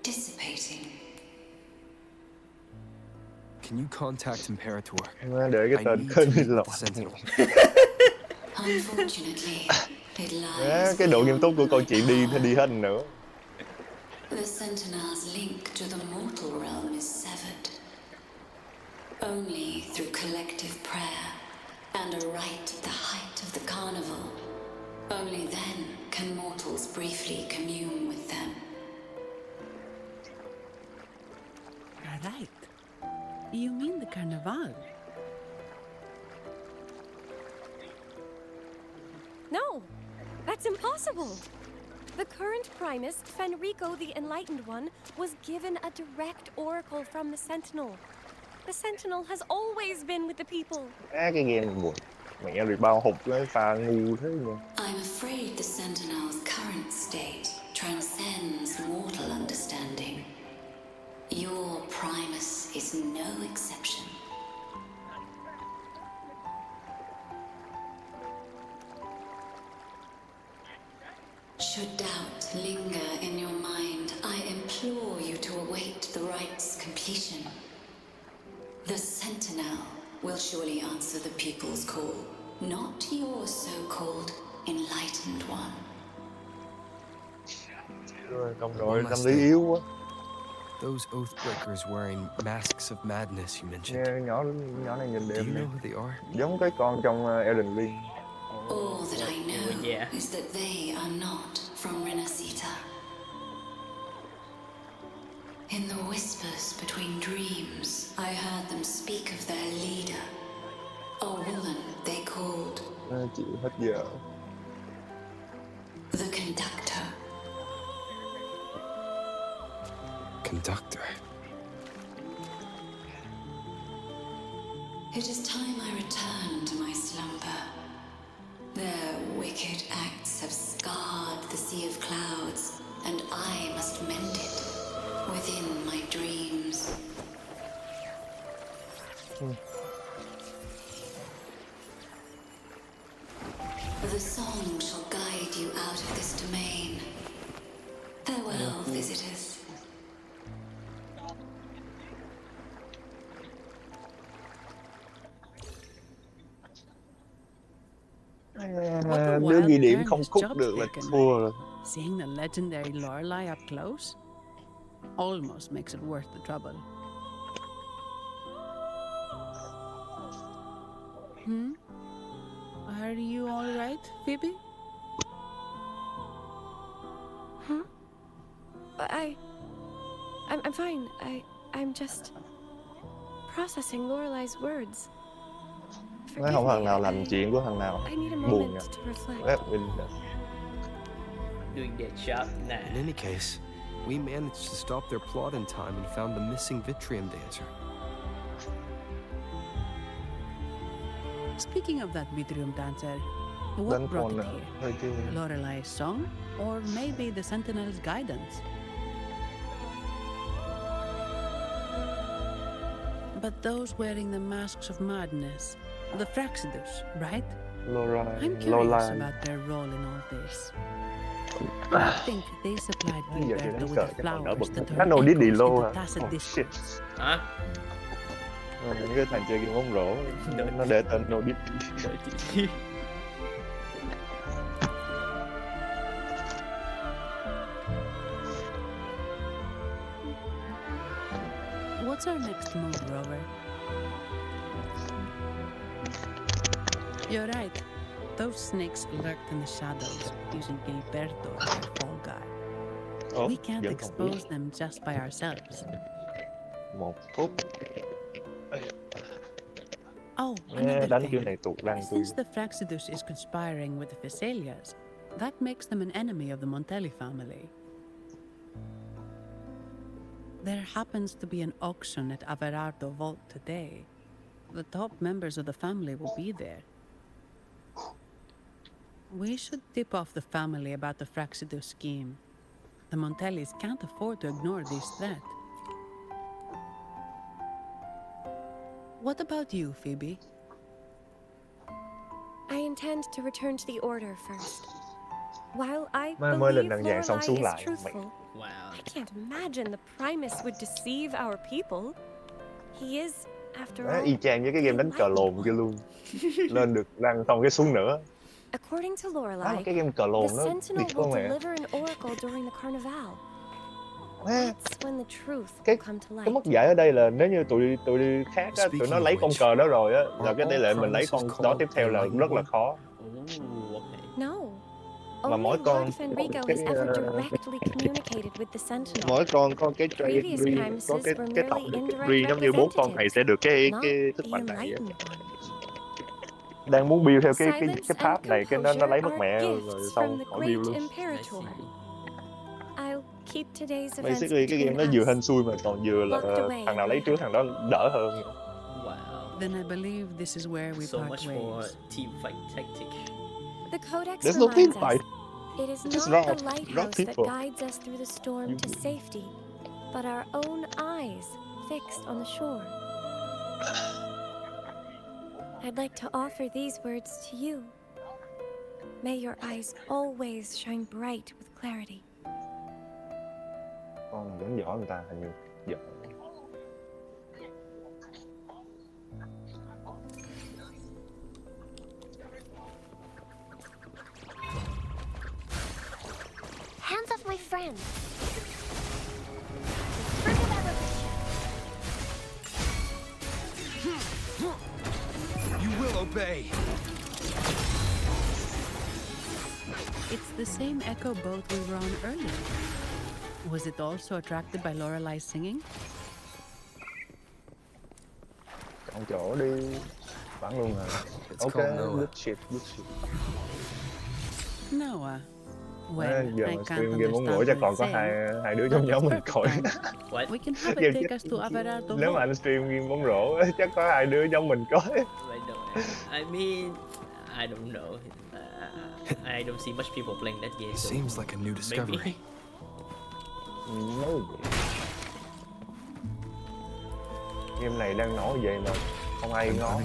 dissipating. Can you contact Imperator? Để cái I tên need khơi to bị meet lọt. the Sentinel. Unfortunately, it lies Cái độ nghiêm túc của câu beyond chuyện my đi power. đi hết nữa. The Sentinel's link to the mortal realm is severed. Only through collective prayer and a rite at the height of the carnival, only then can mortals briefly commune with them. Right. You mean the carnival? No, that's impossible. The current Primus, Fenrico the Enlightened One, was given a direct oracle from the Sentinel. The Sentinel has always been with the people. Cái game này buồn. Mẹ rồi bao hụt cái pha ngu thế nhỉ? I'm afraid the Sentinel's current state transcends mortal understanding. Your Primus is no exception. Should doubt linger in your mind, I implore you to await the rite's completion. The Sentinel will surely answer the people's call, not your so-called enlightened one. Rồi, công đội tâm lý yếu quá. Those Oathbreakers wearing masks of madness you mentioned. Nghe nhỏ này nhìn Do đẹp you nè. know who they are? Giống cái con trong Elden Ring. All that I know yeah. is that they are not from Renacita. In the whispers between dreams, I heard them speak of their leader, a woman they called Chịu hết giờ. the Conductor. Conductor. It is time I return to my slumber. Their wicked acts have scarred the Sea of Clouds, and I must mend it within my dreams. The song shall guide you out of this domain. Farewell, visitors. What a Đứa wild ghi điểm turn không his khúc job's được là taken. thua rồi. Seeing the legendary Lorelei up close almost makes it worth the trouble. Are you all right, Phoebe? Huh? I'm fine. I'm just processing Lorelei's words. Nói không thằng nào làm chuyện của thằng nào I need a buồn moment nha. to reflect. Ép mình Doing that job? Nah. In any case, we managed to stop their plot in time and found the missing Vitrium dancer. Speaking of that Vitrium dancer, what Đánh brought con it nữa. here? Thôi chứ. Lorelei's song? Or maybe the Sentinel's guidance? But those wearing the masks of madness, the Fraxidus, right? I'm curious about their role in all this. I think they supplied Giờ thì Gilberto đánh with cờ the cho còn đỡ flowers bực. that Nó turned nồi đi echoes lô into hả? tacit Oh shit. discourse. Hả? Những cái thằng chơi game bóng rổ nó để tên nồi đi. What's our next move, Rover? You're right. Those snakes lurked in the shadows, using Gilberto as their fall guy. Ủa, We can't vẫn còn biết. expose them just by ourselves. 1 phút. Oh, another Đánh thing. kiểu này tuột răng tôi. Since the Fraxidus is conspiring with the Phassalias, that makes them an enemy of the Montelli family. There happens to be an auction at Averardo Vault today. The top members of the family will be there. We should tip off the family about the Fraxidus scheme. The Montellis can't afford to ignore this threat. What about you, Phoebe? I intend to return to the Order first. While I Mới lên believe đằng dạng xong Lorelai xuống is lại. truthful, Wow. I can't imagine the Primus would deceive our people. He is, after Đấy, all, y chang với cái the game đánh cờ enlightened lồn kia one. luôn. Lên được răng xong cái xuống nữa. According to Đó là Lorelai, cái game cờ the lồn nó Sentinel tuyệt will con mẹ. deliver an oracle during the carnival. Má, That's when the truth cái will come to cái light. mất dạy ở đây là nếu như tụi khác á, tụi nó lấy con cờ đó rồi á, là cái tỷ lệ mình lấy con đó tiếp theo là rất là khó. No. Mà Only mỗi con Lord Fenrico has ever directly communicated with the Sentinel. mỗi con có cái Previous tree, Primuses có were cái merely tổng indirect tree giống như 4 con này sẽ được cái not sức the mạnh này á. enlightened one. Đang muốn build theo cái Silence path này, cái nó and lấy mất composure mẹ are rồi gifts xong from the khỏi great build luôn. Imperator. I'll keep today's events Basically cái game nó between vừa us. hên xui mà còn vừa là Locked away thằng nào in lấy my trước thằng đó đỡ hơn. Wow. Then I believe this is where we So part much ways. for team fight tactic. The Codex There's no team reminds fight. us it is It's just not raw the lighthouse that people. guides us through the storm to safety, but our own eyes fixed on the shore. I'd like to offer these words to you. May your eyes always shine bright with clarity. Con giống võ người ta hình như võ. Hands off my friend. Forget about You will obey. It's the same echo boat we were on earlier. Was it also attracted by Lorelai's singing? Chọn chỗ đi. Bắn luôn hả? Ok, good shit, good shit. Noah. Well, Giờ I mà can't stream game muốn ngủ understand chắc what còn it's có saying. hai đứa trong nhóm mình coi. What? We can have Game it take us to Averardo Nếu mà Vault. anh stream game bóng rổ chắc có hai đứa trong mình coi. I mean, I don't know. I don't see much people playing that game. So Seems like a new discovery. maybe. Game này đang nổi vậy mà không ai ngó.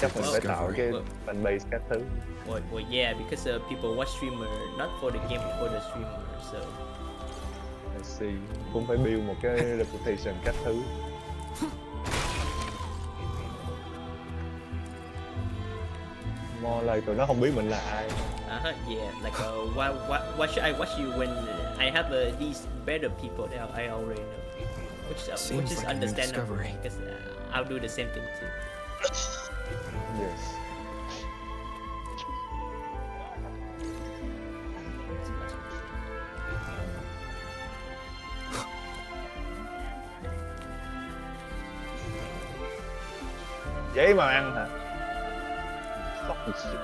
Chắc mình phải tạo cái fanbase các thứ. Well, yeah, because people watch streamer not for the game, but for the streamer. So I see. Cũng phải build một cái reputation các thứ. More like tụi nó không biết mình là ai. yeah, like why should I watch you when I have these better people that I already know, which is like a new understandable discovery. because I'll do the same thing too. Yes. Vậy mà ăn hả? Fucking shit.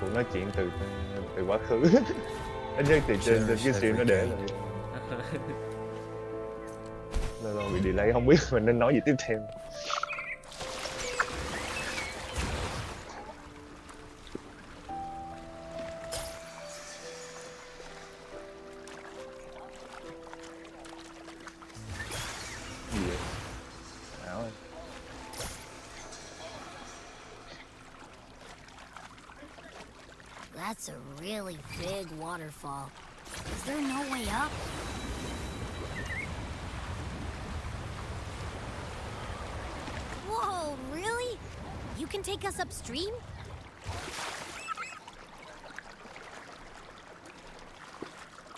Cuộc nói chuyện từ quá khứ. Ít nhất thì trên cái stream nó để rồi. Lâu lâu bị delay không biết mình nên nói gì tiếp theo. That's a really big waterfall. Is there no way up? Whoa, really? You can take us upstream?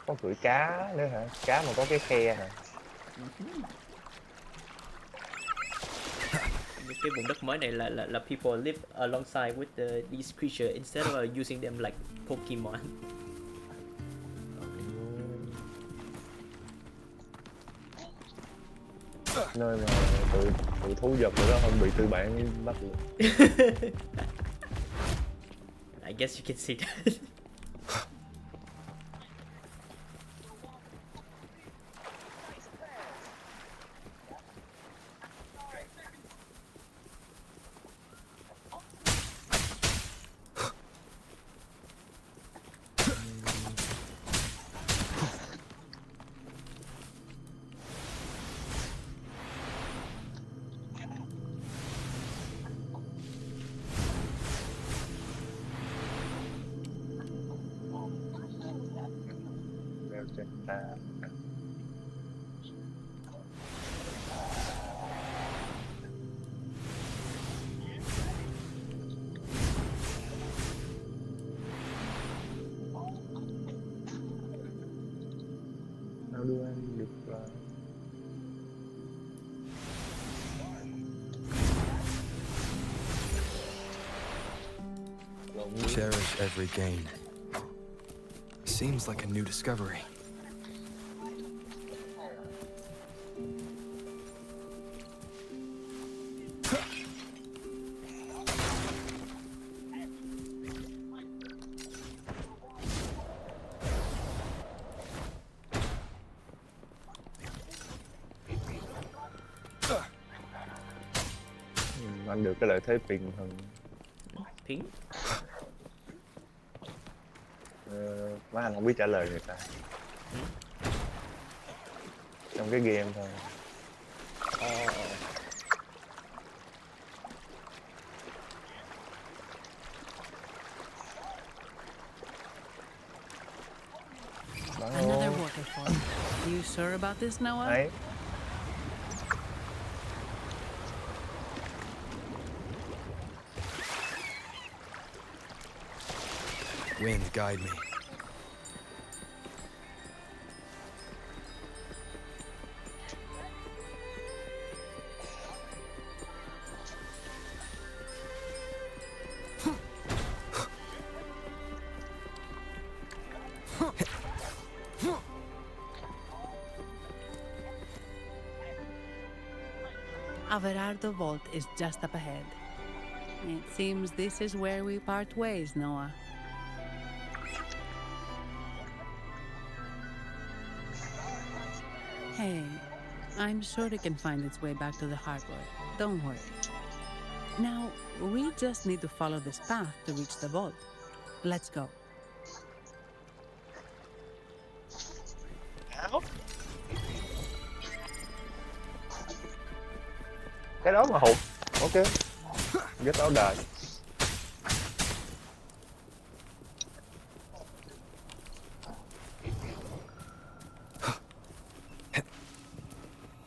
Có cưỡi cá nữa hả? Cá mà có cái khe hả? Cái vùng đất mới này là people live alongside with these creatures instead of using them like Pokemon. Nơi mà tự thú giật rồi đó, không bị tư bản bắt được. I guess you can see that. Nào đưa anh được là Cherish every gain. Seems like a new discovery. anh được cái lợi thế ping hơn. Ping? Má anh không biết trả lời người ta. Trong cái game thôi. Another waterfall. You sure about this, Noah? Đấy. Wind guide me. Averardo Vault is just up ahead. It seems this is where we part ways, Noah. Hey, I'm sure it can find its way back to the hardwood. Don't worry. Now, we just need to follow this path to reach the vault. Let's go. Cái đó mà hụt. Ok. Get out die.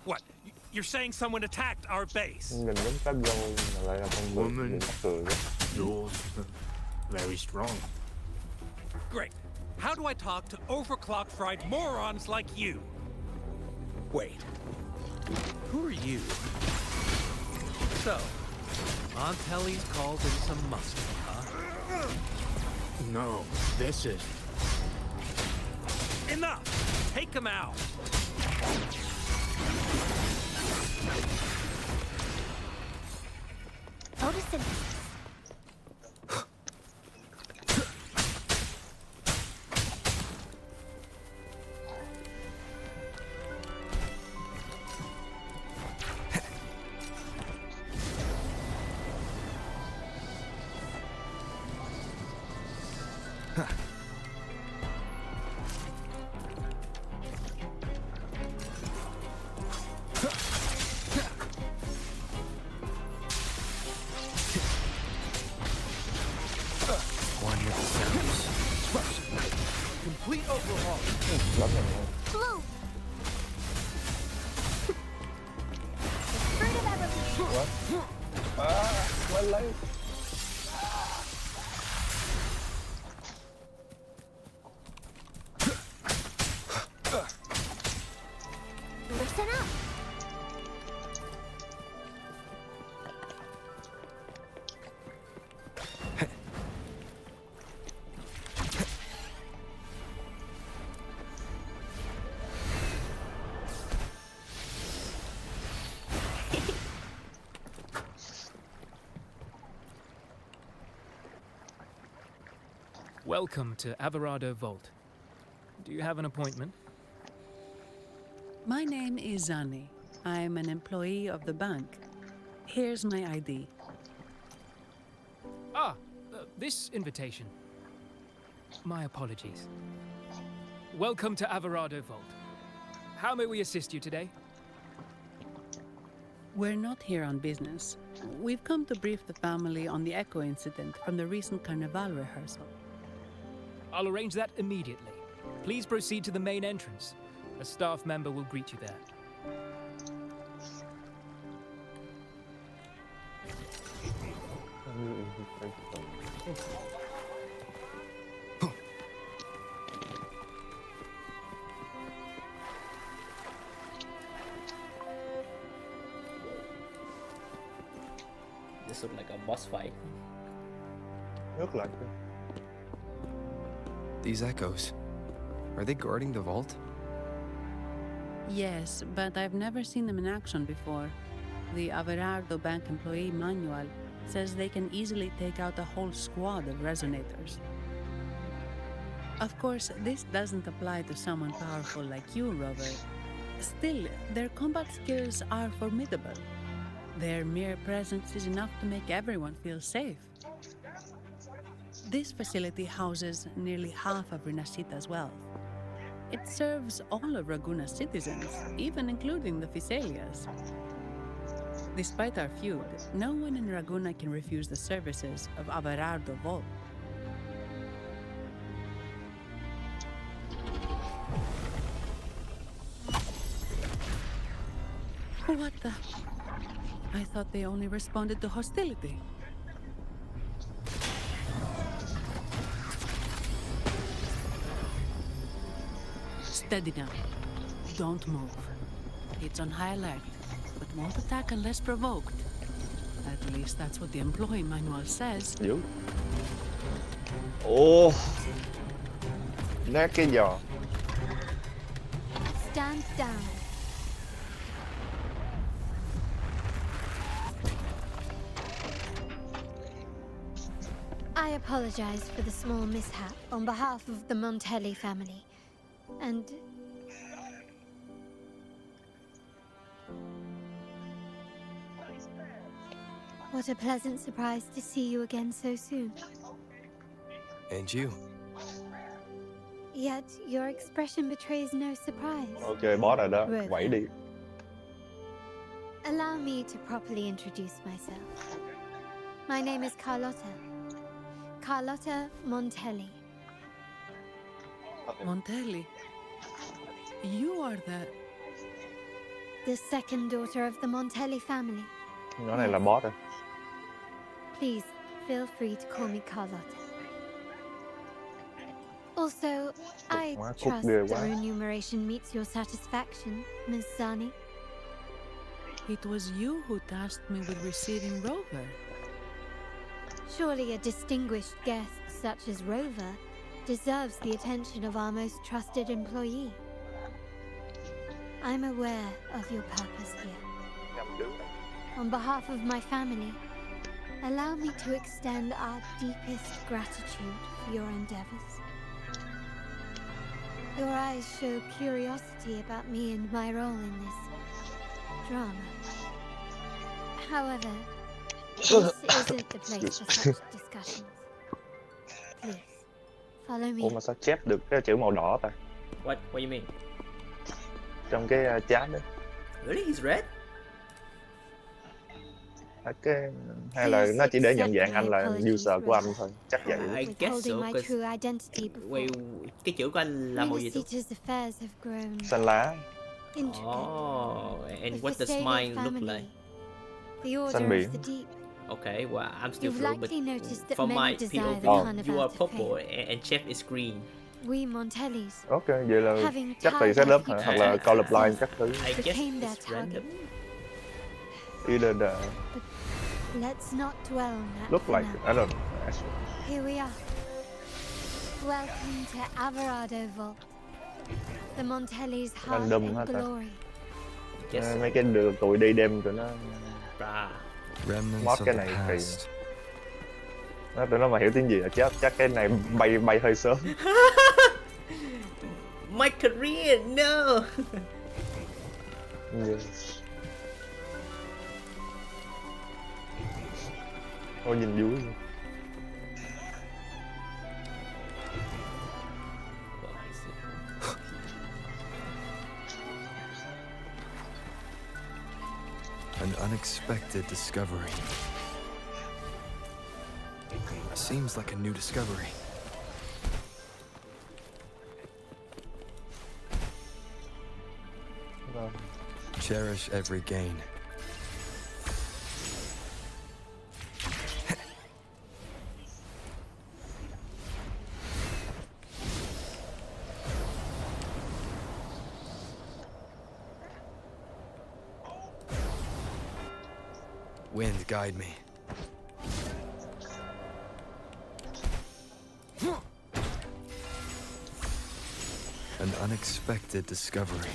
What? You're saying someone attacked our base? Nhìn giống cá dâu mà lại là con người Woman, mắc cười đó. yours very strong. Great. How do I talk to overclock fried morons like you? Wait. Who are you? So, Aunt Helly's called in some mustard, huh? No, this is... Enough! Take him out! Photosynthesis. Complete overhaul. Blue. Fruit of evolution. Quên lấy. Listen up. Welcome to Alvarado Vault. Do you have an appointment? My name is Zani. I'm an employee of the bank. Here's my ID. This invitation. My apologies. Welcome to Alvarado Vault. How may we assist you today? We're not here on business. We've come to brief the family on the Echo incident from the recent Carnival rehearsal. I'll arrange that immediately. Please proceed to the main entrance. A staff member will greet you there. This looks like a boss fight. Rất là. These echoes, are they guarding the vault? Yes, but I've never seen them in action before. The Averardo Bank employee manual says they can easily take out a whole squad of resonators. Of course, this doesn't apply to someone powerful like you, Rover. Still, their combat skills are formidable. Their mere presence is enough to make everyone feel safe. This facility houses nearly half of Rinascita's wealth. It serves all of Raguna's citizens, even including the Physaelias. Despite our feud, no one in Raguna can refuse the services of Averardo Vault. What the? I thought they only responded to hostility. Steady now. Don't move. It's on high alert, but won't attack unless provoked. At least that's what the employee manual says. Dữ. Ồ. Nát cái giò. Stand down. I apologize for the small mishap on behalf of the Montelli family. And what a pleasant surprise to see you again so soon. And you. Yet your expression betrays no surprise. Ok, boss rồi đó. Rover. Quẩy đi. Allow me to properly introduce myself. My name is Carlotta. Carlotta Montelli. Montelli? You are the second daughter of the Montelli family. Nó này là boss rồi. Please, feel free to call me Carlotta. Also, I trust the remuneration meets your satisfaction, Ms. Zani. It was you who tasked me with receiving Rover. Surely a distinguished guest such as Rover deserves the attention of our most trusted employee. I'm aware of your purpose here. On behalf of my family, allow me to extend our deepest gratitude for your endeavors. Your eyes show curiosity about me and my role in this drama. However, this isn't the place for such discussions. Please, follow me. Ủa mà sao chép được cái chữ màu đỏ ta? What do you mean? Trong cái chat đấy. Really? He's red? Cái hay là nó chỉ để nhận dạng anh là user của anh thôi, chắc vậy. I guess so, wait, cái chữ của anh là màu gì tu? Xanh lá. Oh, and what does mine look like? Xanh biển. Okay, well, I'm still blue, but for my POV, you are purple and Chef is green. Ok, vậy là chắc tùy setup hoặc là colorblind các thứ. I guess it's random. Either the Let's not dwell on that. Look like I don't know. Here we are. Welcome to Alvarado Vault. The Montelli's heart and glory. Mấy cái đường tụi đi đêm tụi nó Remnants mót of cái the này past. Tụi nó mà hiểu tiếng gì là chắc cái này bay hơi sớm. My career, no. Thôi nhìn vui. An unexpected discovery. Seems like a new discovery. Cherish every gain. Wind, guide me. An unexpected discovery.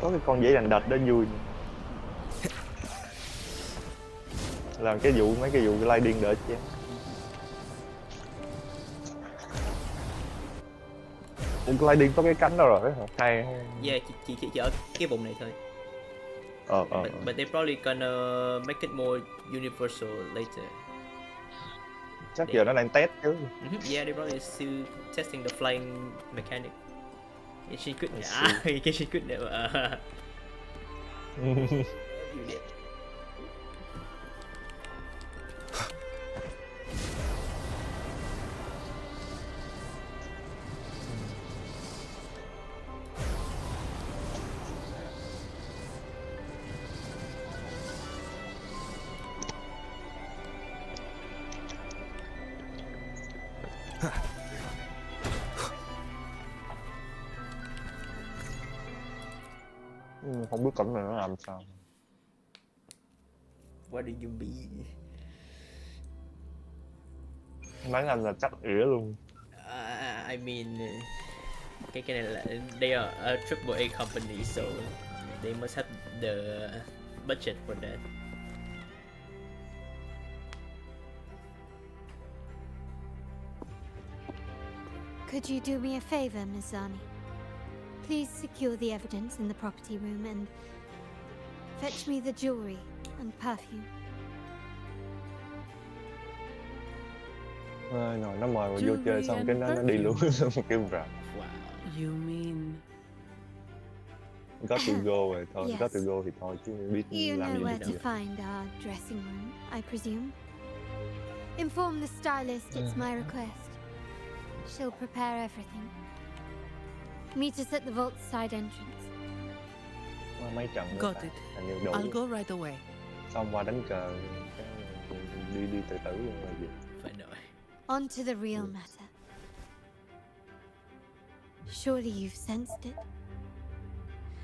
Có cái con dễ đành đạch đó vui. Làm mấy cái vụ gliding đỡ chứ. Gliding có cái cánh đó rồi hả? Hay. Yeah, chỉ ở cái vùng này thôi. But they probably gonna make it more universal later. Chắc giờ nó đang test chứ. Yeah, they probably still testing the flying mechanic. She could she could never. Không biết cảnh này nó làm sao. What do you mean? Mấy anh là chắc ỉa luôn. I mean, cái này là they are a AAA company, so they must have the budget for that. Could you do me a favor, Ms. Zani? Please secure the evidence in the property room and fetch me the jewelry and perfume. Rồi nó mời vào vô chơi xong cái nó đi luôn kêu rạp. You mean? Got to go rồi thôi, Yes. got to go thì thôi chứ biết You làm know gì where được to gì. find our dressing room, I presume. Inform the stylist it's my request. She'll prepare everything. Meet us at the vault's side entrance. Mấy trận nữa Got tại, it. hình như đủ. I'll go right away. Xong qua đánh cờ, đi từ từ luôn rồi gì. Phải nói. On to the real matter. Surely you've sensed it.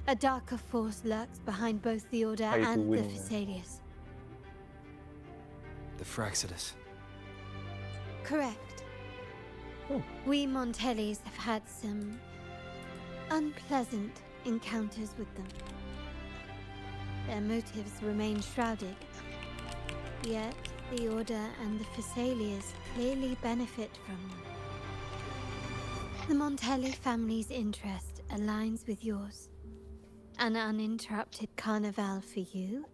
A darker force lurks behind both the Order Pay to and the win. Phasaelius. The Fraxidus. Correct. We Montellis have had some unpleasant encounters with them. Their motives remain shrouded. Yet the Order and the Phasaelius clearly benefit from them. The Montelli family's interest aligns with yours. An uninterrupted carnival for you,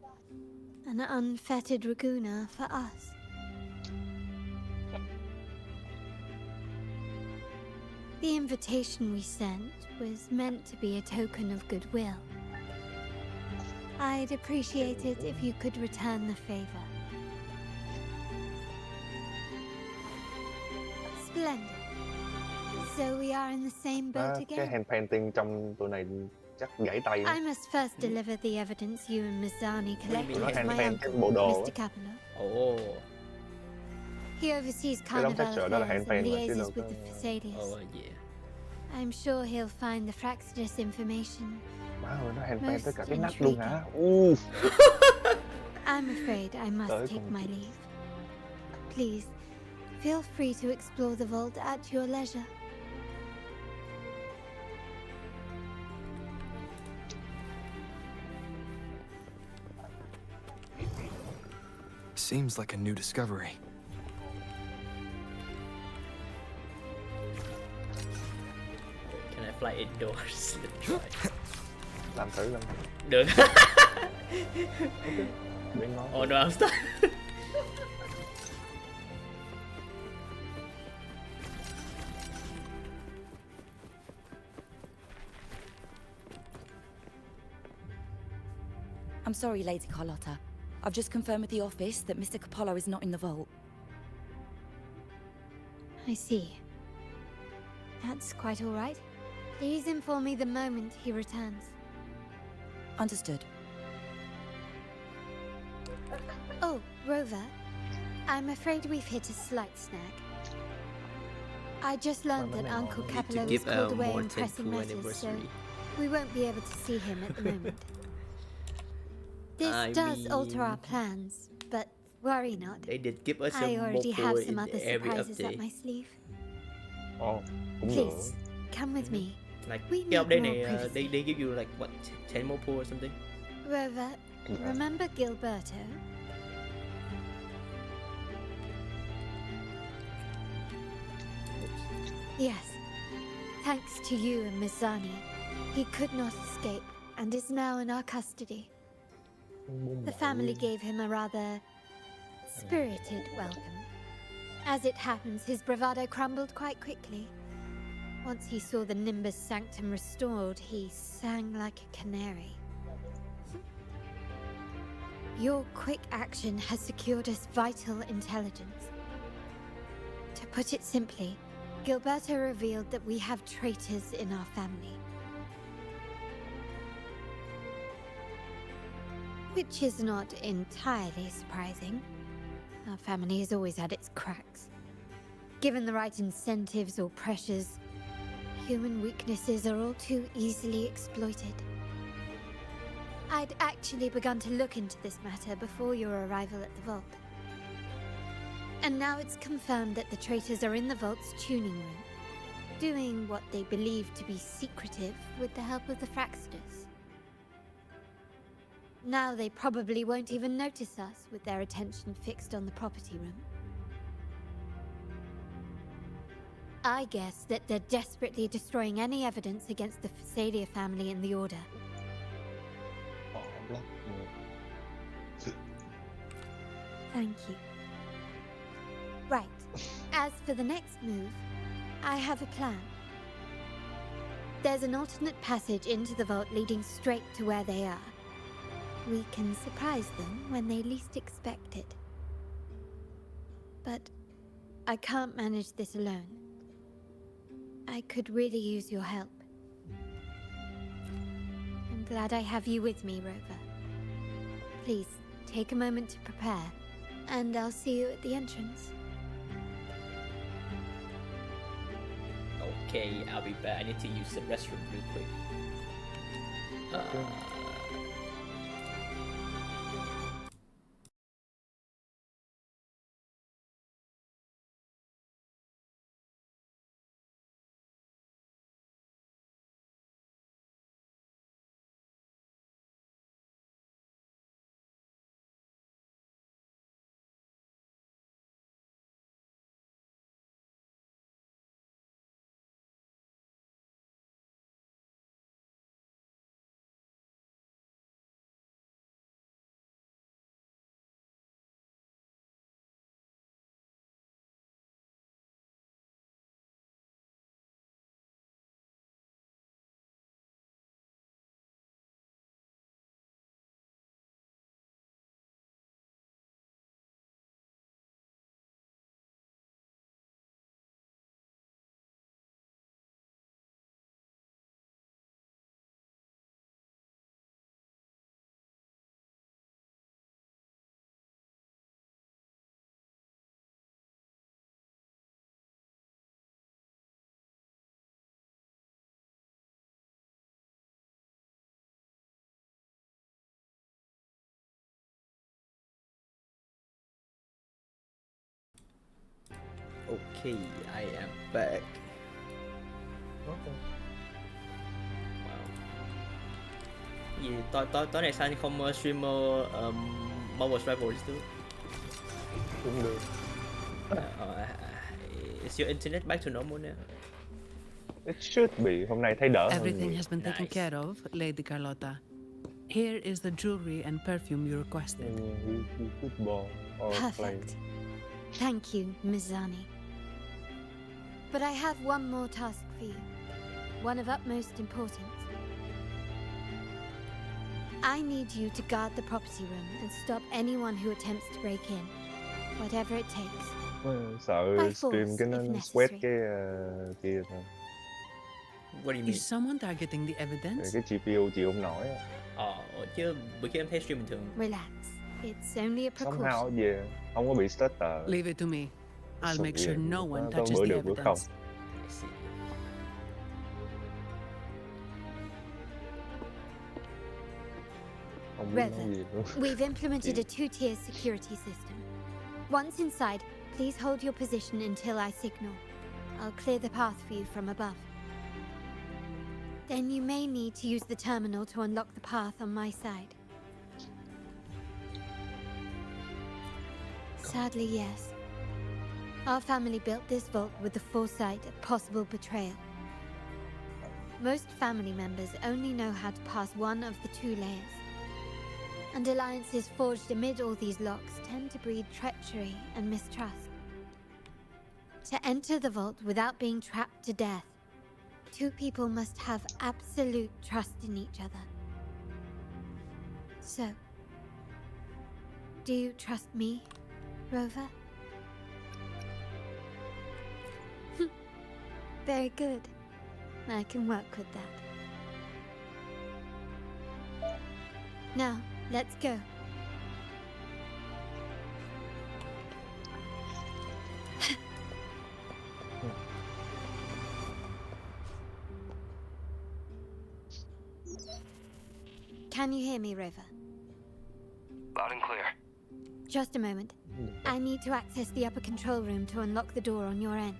an unfettered Raguna for us. The invitation we sent was meant to be a token of goodwill. I'd appreciate it if you could return the favor. Splendid. So we are in the same boat Cái again. hand painting trong tụi này chắc gãy tay. I must first deliver the evidence you and Miss Zani collected Nó to hand my paint uncle, cái bộ đồ Mr. á. Capello. Oh. He oversees Cái đống carnival texture đó là affairs hand and paint mà chứ liaises đâu with có. the Phasaelius. Oh yeah. I'm sure he'll find the Fraxidus information. Má ơi, nó hand paint Most tất cả cái nắp intriguing. luôn hả? I'm afraid I must Tới take cùng. my leave. Please, feel free to explore the vault at your leisure. seems like a new discovery. Can I fly indoors? Let's try. Làm thử làm thử. Được. Biến nó. Oh no, I'm stuck. I'm sorry, Lady Carlotta. I've just confirmed with the office that Mr. Capello is not in the vault. I see. That's quite all right. Please inform me the moment he returns. Understood. Oh, Rover. I'm afraid we've hit a slight snag. I just learned that Uncle Capello was called away on pressing matters, so we won't be able to see him at the moment. This does alter our plans, but worry not. They did give us I already have some in other every surprises up update. my sleeve. Oh, Please, come with me. Like We cái update need này more privacy. they give you like what 10 more pool or something. Rover, remember Gilberto? Yes. Thanks to you and Miss Zani, he could not escape and is now in our custody. The family gave him a rather spirited welcome. As it happens, his bravado crumbled quite quickly. Once he saw the Nimbus Sanctum restored, he sang like a canary. Your quick action has secured us vital intelligence. To put it simply, Gilberto revealed that we have traitors in our family. Which is not entirely surprising. Our family has always had its cracks. Given the right incentives or pressures, human weaknesses are all too easily exploited. I'd actually begun to look into this matter before your arrival at the vault. And now it's confirmed that the traitors are in the vault's tuning room, doing what they believe to be secretive with the help of the Fraxidus. Now they probably won't even notice us with their attention fixed on the property room. I guess that they're desperately destroying any evidence against the Phasalia family in the Order. Thank you. Right. As for the next move, I have a plan. There's an alternate passage into the vault leading straight to where they are. We can surprise them when they least expect it. But I can't manage this alone. I could really use your help. I'm glad I have you with me, Rover. Please, take a moment to prepare, and I'll see you at the entrance. Okay, I'll be back. I need to use the restroom real quick. Okay, I am back. Okay. Wow. Gì tối tối này sao anh không streamer Marvel Rivals chứ? Cũng được. Is your internet back to normal now? It should be. Hôm nay thấy đỡ hơn Everything nhiều. has been taken care of, Lady Carlotta. Here is the jewelry and perfume you requested. Football or play. Perfect. Thank you, Mizani. But I have one more task for you. One of utmost importance. I need you to guard the property room and stop anyone who attempts to break in. Whatever it takes. Sợ By stream force, cái nó if sweat necessary. cái kia thôi. What do you mean? Is someone targeting the evidence? Cái GPU chịu không nổi á. Chứ bữa kia em thấy stream bình thường. Relax. It's only a Somehow precaution. về không có bị stutter. Leave it to me. I'll make sure no one có touches bữa the được bữa không. evidence. I see. Không biết Rather, nói gì luôn. we've implemented a two-tier security system. Once inside, please hold your position until I signal. I'll clear the path for you from above. Then you may need to use the terminal to unlock the path on my side. Sadly, yes. Our family built this vault with the foresight of possible betrayal. Most family members only know how to pass one of the two layers. And alliances forged amid all these locks tend to breed treachery and mistrust. To enter the vault without being trapped to death, two people must have absolute trust in each other. So, do you trust me, Rover? Very good. I can work with that. Now, let's go. Can you hear me, Rover? Loud and clear. Just a moment. I need to access the upper control room to unlock the door on your end.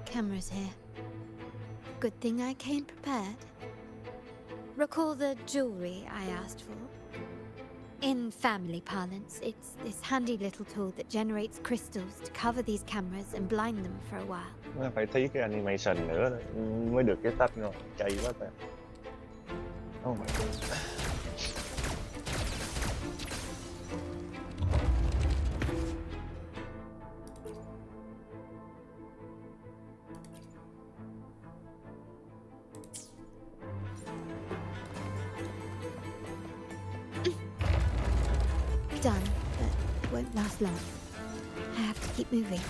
Cameras here. Good thing I came prepared. Recall the jewelry I asked for? In family parlance, it's this handy little tool that generates crystals to cover these cameras and blind them for a while. Phải thấy cái animation nữa mới được cái tách rồi. Cay quá ta. Oh my God. Done, but won't last long. I have to keep moving.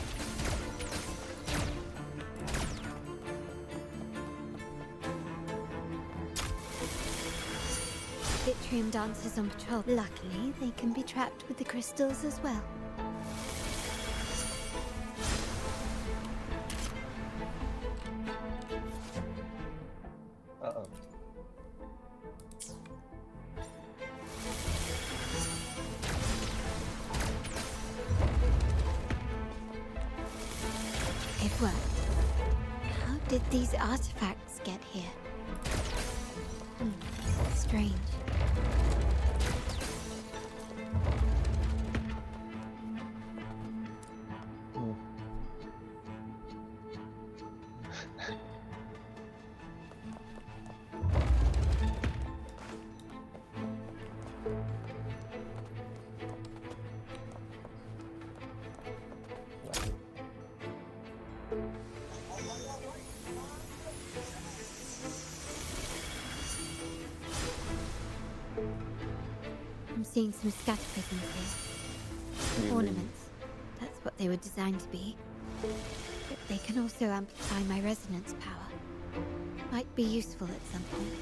Vitrium dancers on patrol. Luckily, they can be trapped with the crystals as well. Uh-oh. It worked. How did these artifacts get here? Strange. I'm seeing some scatter prisms here. Ornaments. That's what they were designed to be. But they can also amplify my resonance power. Might be useful at some point.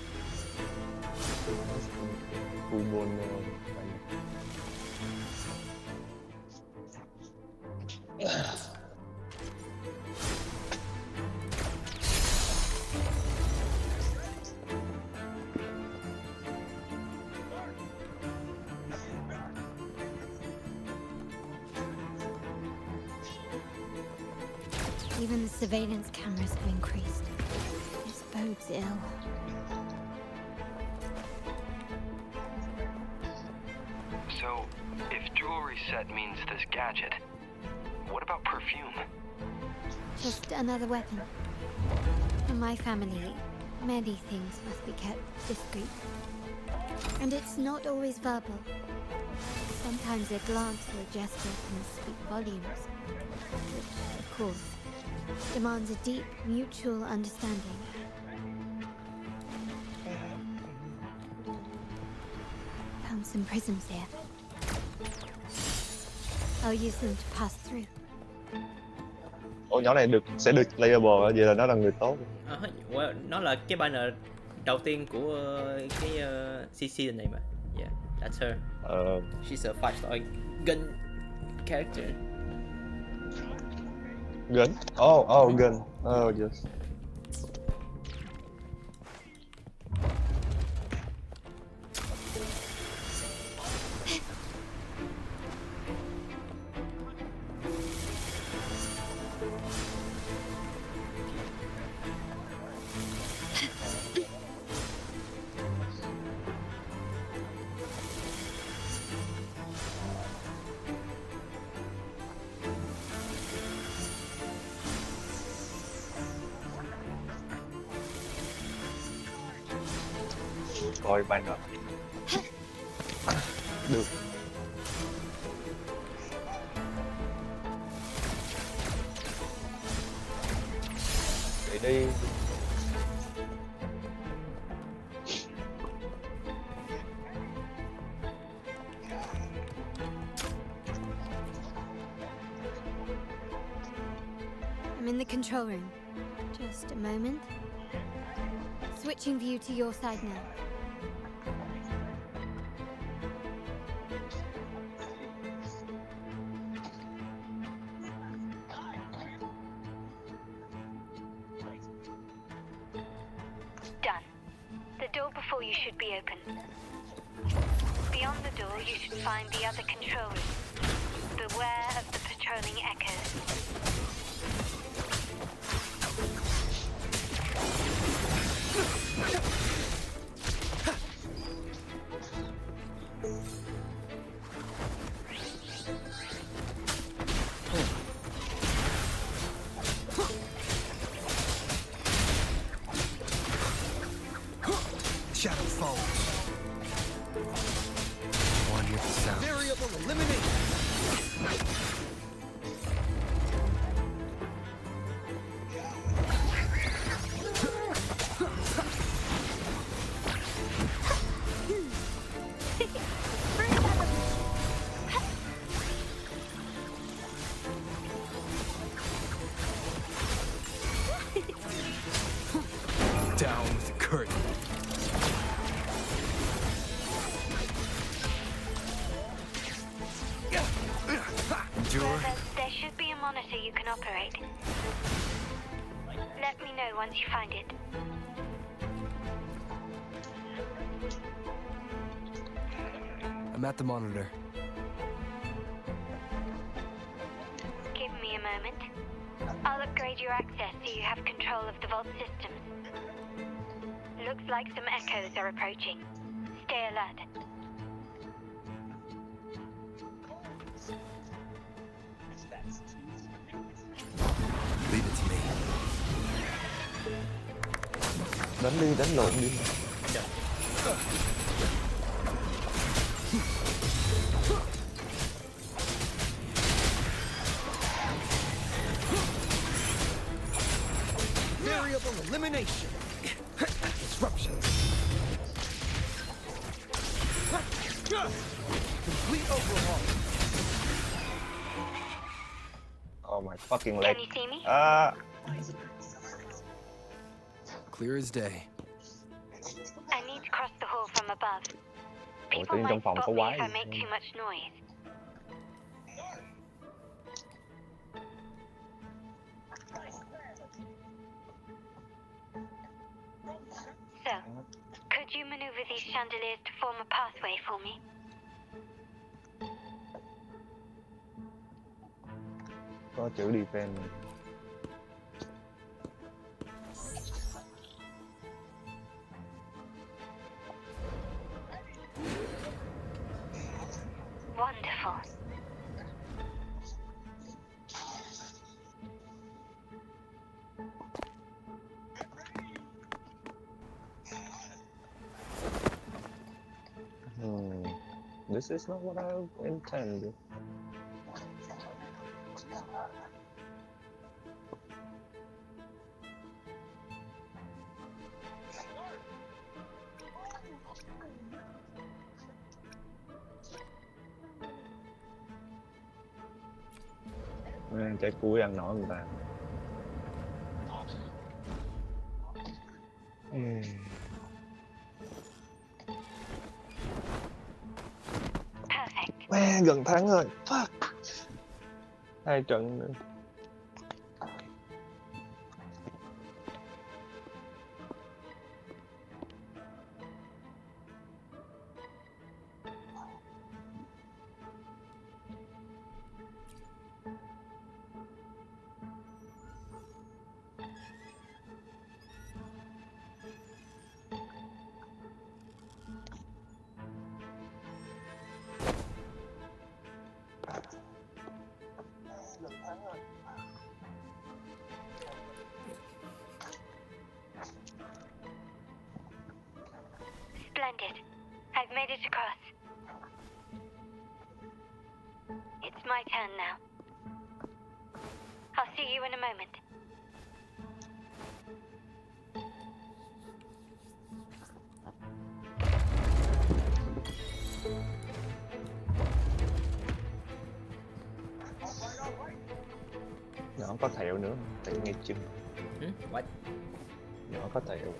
Even the surveillance cameras have increased. This bodes ill. So, if jewelry set means this gadget, what about perfume? Just another weapon. For my family, many things must be kept discreet. And it's not always verbal. Sometimes a glance or a gesture can speak volumes. Which, of course, demands a deep mutual understanding. Found some prisms here. I'll use them to pass through. Ồ, nhỏ này sẽ được playable vậy là nó là người tốt. Well, nó là cái banner đầu tiên của cái season này mà. Yeah, that's her. She's a 5-star gun character. Gun? Oh, gun. Oh, yes. Coi banner. Được. Để đi. I'm in the control room. Just a moment. Switching view to your side now. Done. The door before you should be open. Beyond the door, you should find the other control room. Beware of the patrolling echoes. Shadow falls. One with the sound. Variable elimination. Down with the curtain. There should be a monitor you can operate. Let me know once you find it. I'm at the monitor. Give me a moment. I'll upgrade your access so you have control of the vault systems. Looks like some echoes are approaching. Stay alert. Leave it to me. Đánh lộn đi. Variable elimination. Disruption. Complete overhaul. Oh my fucking leg. Can you see me? Clear as day. I need to cross the hall from above. Ủa, tự People nhiên might trong phòng spot có me quái if I gì? make too much noise. So, could you maneuver these chandeliers to form a pathway for me? Có chữ defend. Wonderful. This is not what I intended. Trái cuối ăn nổi người ta. Gần thắng rồi. Fuck. 2 trận nữa. Splendid. I've made it across. It's my turn now. I'll see you in a moment. Nhỏ có thẹo nữa, tại ngay chân. What? Nhỏ có thẹo.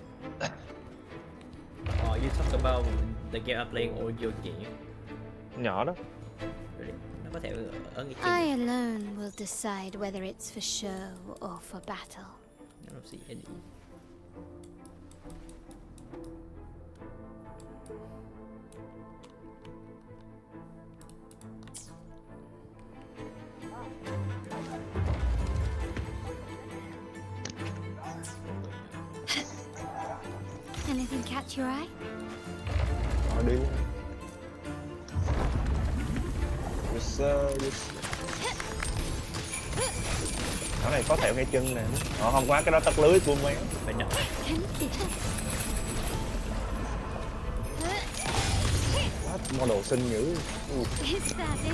Oh, you talk about the game I'm playing or your game? Nhỏ đó. Really? Nó có thẹo ở ngay chân. I alone will decide whether it's for show or for battle. I don't see any. Anything catch your eye? Đi. Yes sir, yes sir. Cái này có thẹo ngay chân nè. Không quá cái đó tắt lưới của mấy. Phải nợ. Model xinh dữ. Is that it?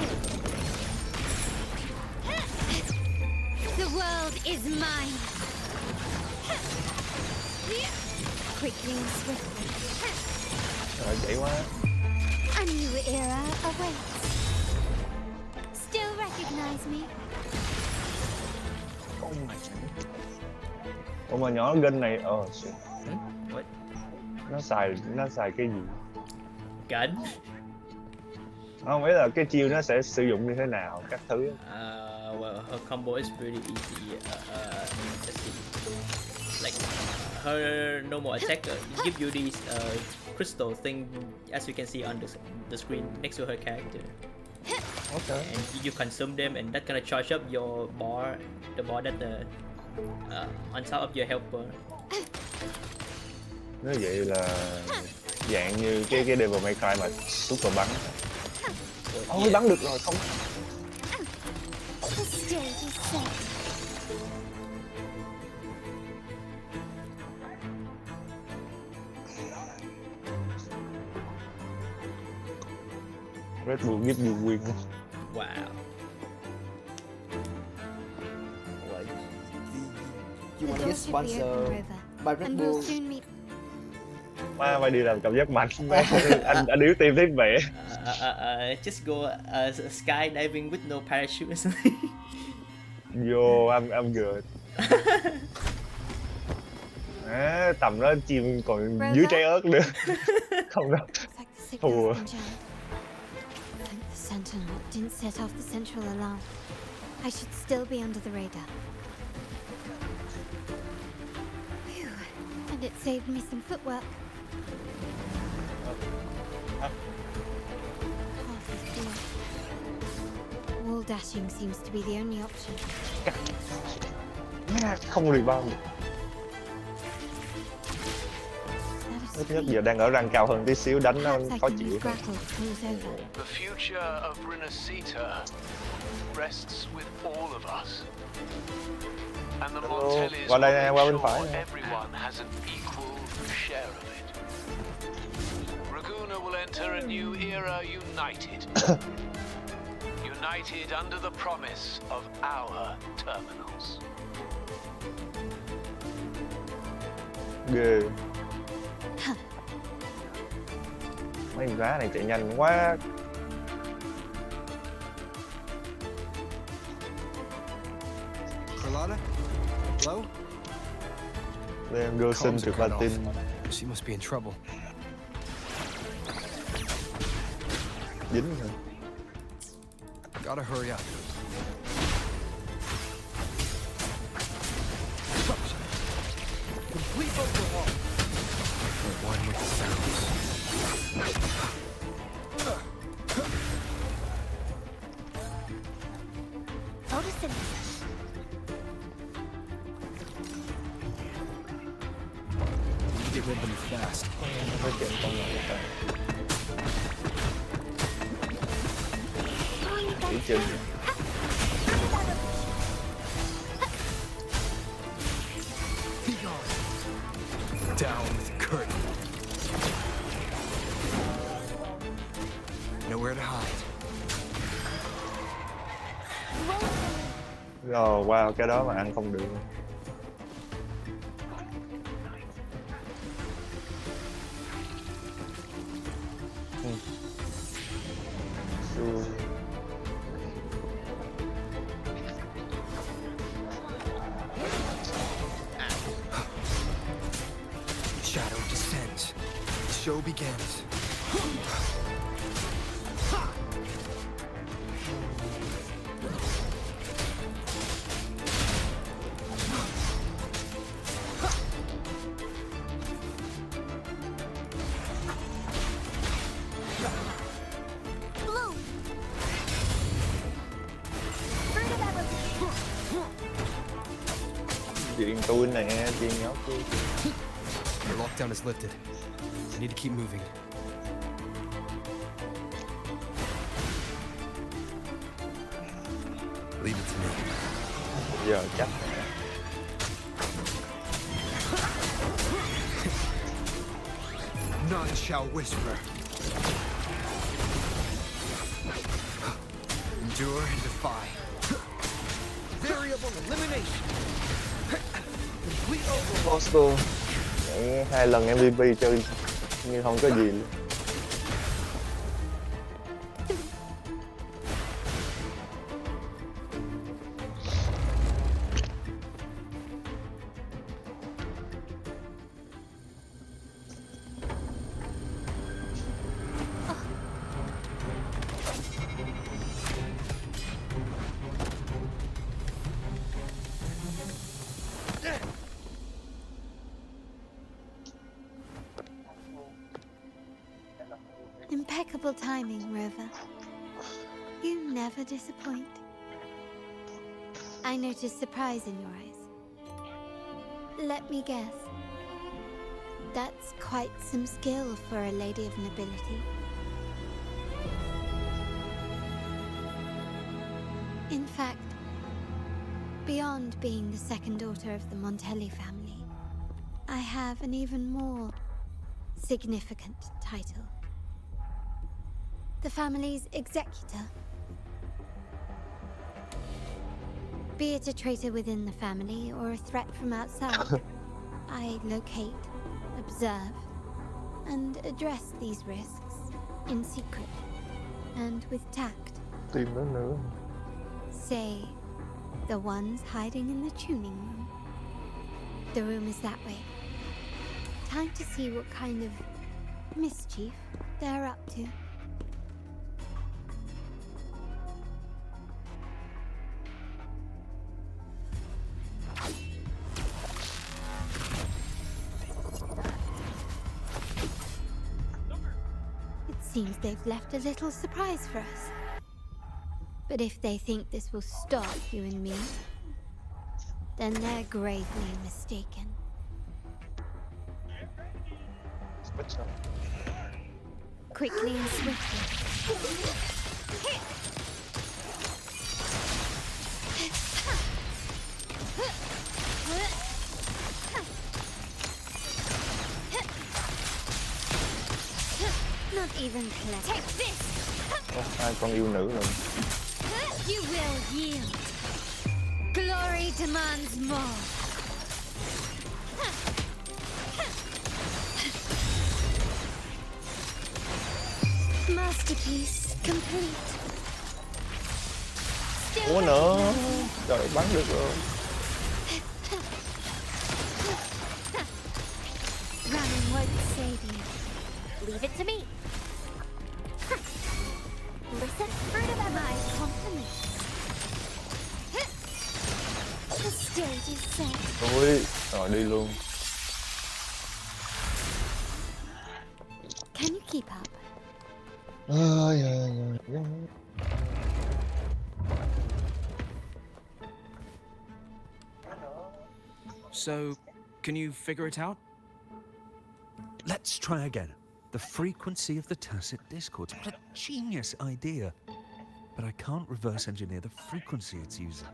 The world is mine. Quickly and swiftly. Trời chạy quá. A new era awaits. Still recognize me? Oh my god. Ủa mà nhỏ gân này, shit. What? Nó xài cái gì? Gun? Không biết là cái chiêu nó sẽ sử dụng như thế nào, các thứ. Well, her combo is pretty easy. Let's see. Like her normal attack give you these crystal thing, as you can see on the screen next to her character. Okay. And you consume them, and that's gonna charge up your bar, the bar that on top of your health bar. Nói vậy là dạng như cái Devil May Cry mà super bắn. Ôi bắn được rồi không? The stage is set. Red Bull give you win. Wow. You want to get sponsored by Red Bull? Phải đi làm cảm giác mạnh. anh yếu tim thấy vẻ. Just go skydiving with no parachute. Yo, I'm good. Tầm đó chim còn dưới trái ớt nữa. Không đâu. Thua. The Sentinel didn't set off the central alarm. I should still be under the radar. Phew. And it saved me some footwork. Wall dashing seems to be the only option. Không rebound được. Is that a Ít nhất giờ đang ở rang cao hơn tí xíu, đánh nó khó chịu hơn. The future of Renacita rests with all of us. And the Montellis Qua đây nè, qua will bên phải ensure nè. everyone has an equal share of it. Raguna will enter a new era united. United under the promise of our terminals. Ghê. Mấy con gái này chạy nhanh quá. Carlotta? Hello? Lên girl sinh trực ba tin. She must be in trouble. Dính hả? Gotta hurry up. Complete overhaul. One with the sounds. Photosynthesis. Get rid of them fast. Nói chuyện con người ta. Chỉ chừng. Down with curtain. Nowhere to hide. Wow, cái đó mà ăn không được. Shadow descends. The show begins. Chuyện tôi nè, chuyện nhóc tôi. The lockdown is lifted. I need to keep moving. Leave it to me. Giờ chắc. None shall whisper. Endure and defy. Variable elimination. Complete overhaul. Boston. 2 lần MVP chơi như không có gì luôn. Impeccable timing, Rover. You never disappoint. I noticed surprise in your eyes. Let me guess. That's quite some skill for a lady of nobility. In fact, beyond being the second daughter of the Montelli family, I have an even more significant title. The family's executor. Be it a traitor within the family or a threat from outside, I locate, observe, and address these risks in secret and with tact. Tìm nó nữa. Say, the ones hiding in the tuning room. The room is that way. Time to see what kind of mischief they're up to. Seems they've left a little surprise for us. But if they think this will stop you and me, then they're gravely mistaken. Quickly and swiftly. Not even clever. Take this. Hai con yêu nữ rồi. You will yield. Glory demands more. Masterpiece complete. Ủa nữa. Trời bắn được rồi. Running won't save you. Leave it to me. Listen, fruit of my compliments. The stage is set. Ôi, rồi đi luôn. Can you keep up? So, can you figure it out? Let's try again. The frequency of the tacit discords. What a genius idea. But I can't reverse engineer the frequency it's using.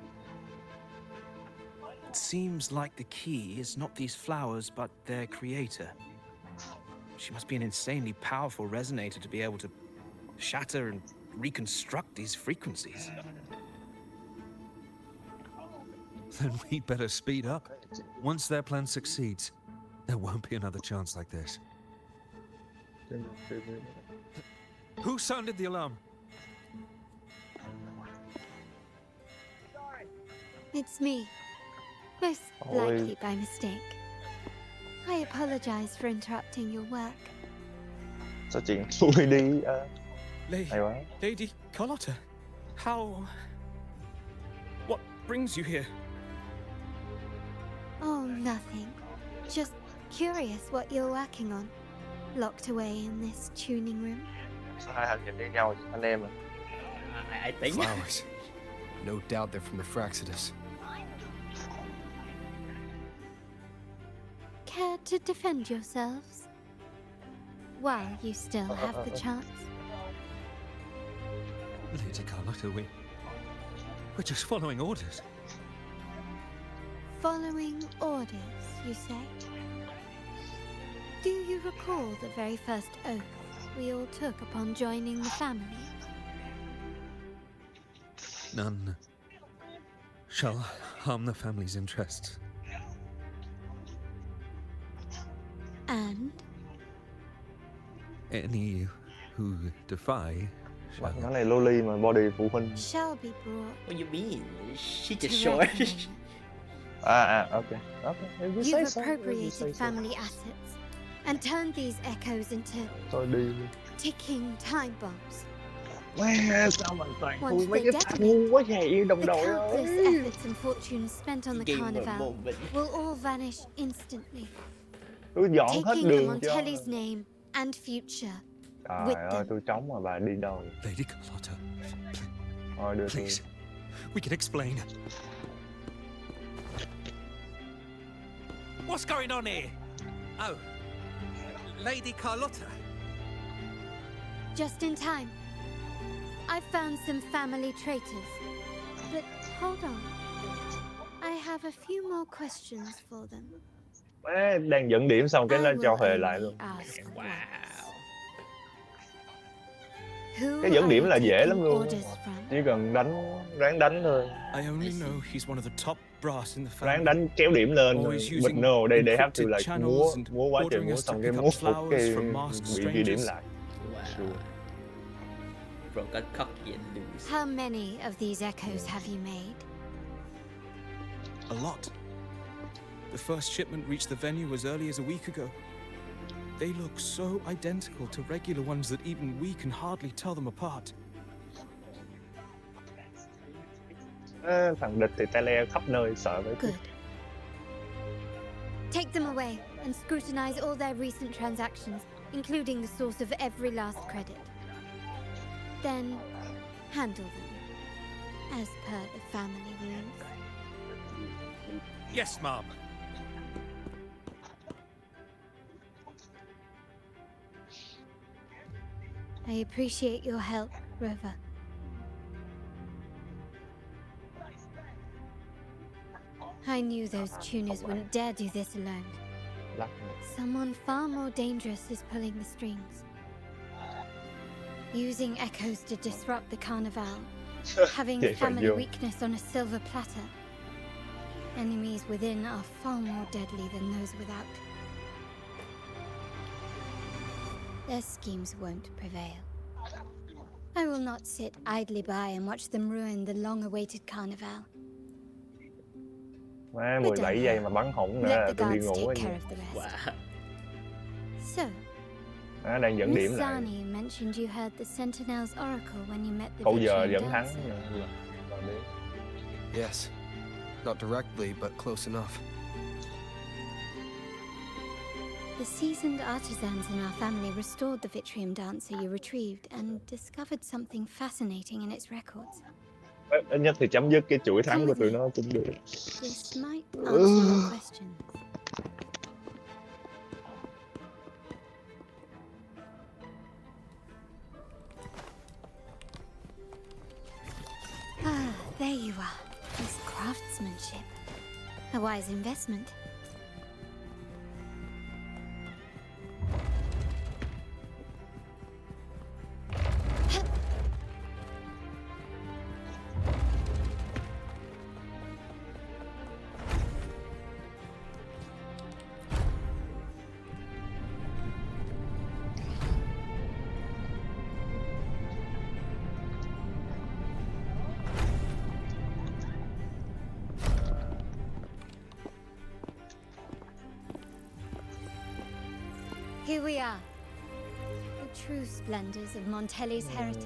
It seems like the key is not these flowers, but their creator. She must be an insanely powerful resonator to be able to shatter and reconstruct these frequencies. Then we'd better speed up. Once their plan succeeds, there won't be another chance like this. Who sounded the alarm? It's me. Most likely by mistake. I apologize for interrupting your work. Sao chuyện tôi đi hay quá. Lady Carlotta, how... What brings you here? Oh, nothing. Just curious what you're working on. Locked away in this tuning room. Sao hai thằng nhìn đi nhau anh em à? I think. Flowers. No doubt they're from the Fraxidus. Care to defend yourselves? While you still have the chance. Lady Carlotta, we're just following orders. Following orders, you say? Do you recall the very first oath we all took upon joining the family? None shall harm the family's interests. And? Any who defy shall... Cái này loli mà body phụ huynh. Shall be brought. What do you mean? She just short. Okay. You've appropriated family assets and turned these echoes into ticking time bombs. Sao mà toàn Once thui mấy they cái thằng ngu quá vậy yêu the đồng đội countless ơi. efforts and fortunes spent on the Game một carnival moment. will all vanish instantly. Tôi dọn hết Taking đường cho. Montelli's name and future Trời with ơi, them. tôi trống mà bà đi đâu? Lady Carlotta, Thôi đưa tôi. please, we can explain. What's going on here? Oh, Lady Carlotta. Just in time. I've found some family traitors. But hold on. I have a few more questions for them. Đang dẫn điểm xong cái nó I cho will Huệ lại only luôn. ask Wow. Who Cái dẫn điểm là are you dễ lắm taking luôn. orders from? Chỉ cần ráng đánh thôi. I only know he's one of the top brass in the family. Ráng đánh kéo điểm lên. Always But no, they have to encrypted like channels and múa quá trời ordering múa us to xong cái pick múa up phục flowers cái from masked bị ghi điểm strangers. lại. Wow. Bro got cocky and loose. How many of these echoes have you made? A lot. The first shipment reached the venue as early as a week ago. They look so identical to regular ones that even we can hardly tell them apart. Thằng địch thì tele khắp nơi sợ vậy. Good. Take them away and scrutinize all their recent transactions, including the source of every last credit. Then handle them as per the family rules. Yes, Mom. I appreciate your help, Rover. I knew those tuners wouldn't dare do this alone. Someone far more dangerous is pulling the strings. Using echoes to disrupt the carnival. Having family weakness on a silver platter. Enemies within are far more deadly than those without. Their schemes won't prevail. I will not sit idly by and watch them ruin the long-awaited carnival. Má 17 giây mà bắn hỏng nữa là tôi đi ngủ á. So, đang dẫn điểm lại. Zani mentioned you heard the Sentinel's oracle when you met the Câu giờ Vitrium vẫn thắng. dancer. Yes. Not directly, but close enough. The seasoned artisans in our family restored the Vitrium dancer you retrieved and discovered something fascinating in its records. Ít nhất thì chấm dứt cái chuỗi thắng của tụi nó cũng được. This might answer your question. Ah, there you are. This craftsmanship. A wise investment. Here we are. The true splendors of Montelli's heritage.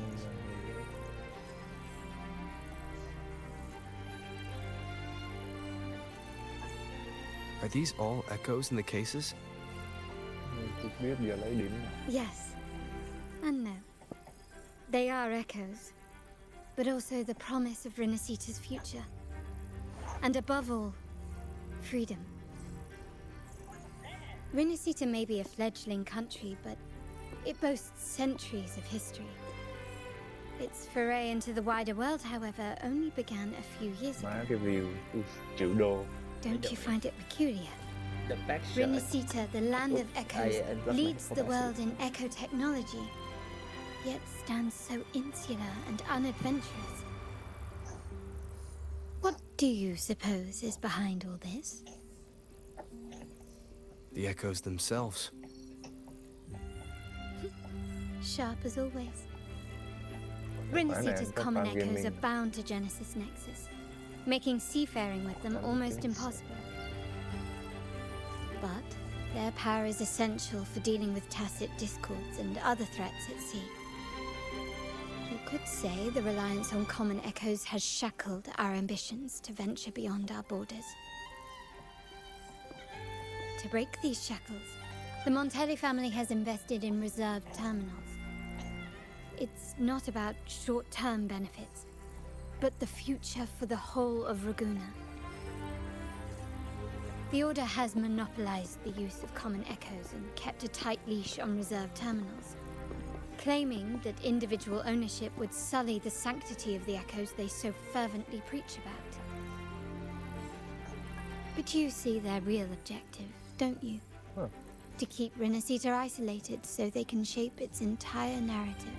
Are these all echoes in the cases? Yes. And no. They are echoes. But also the promise of Renacita's future. And above all, freedom. Renacita may be a fledgling country, but it boasts centuries of history. Its foray into the wider world, however, only began a few years ago. Má cái view triệu đô. Don't you find it peculiar? The back shot. Renacita, the land of echoes, leads the world in echo technology, yet stands so insular and unadventurous. What do you suppose is behind all this? The echoes themselves. Sharp as always. Renacita's common echoes are bound to Genesis Nexus, making seafaring with them almost impossible. But their power is essential for dealing with tacit discords and other threats at sea. You could say the reliance on common echoes has shackled our ambitions to venture beyond our borders. To break these shackles, the Montelli family has invested in reserved terminals. It's not about short-term benefits, but the future for the whole of Raguna. The Order has monopolized the use of common echoes and kept a tight leash on reserved terminals, claiming that individual ownership would sully the sanctity of the echoes they so fervently preach about. But you see their real objective, don't you? To keep Renacita isolated so they can shape its entire narrative.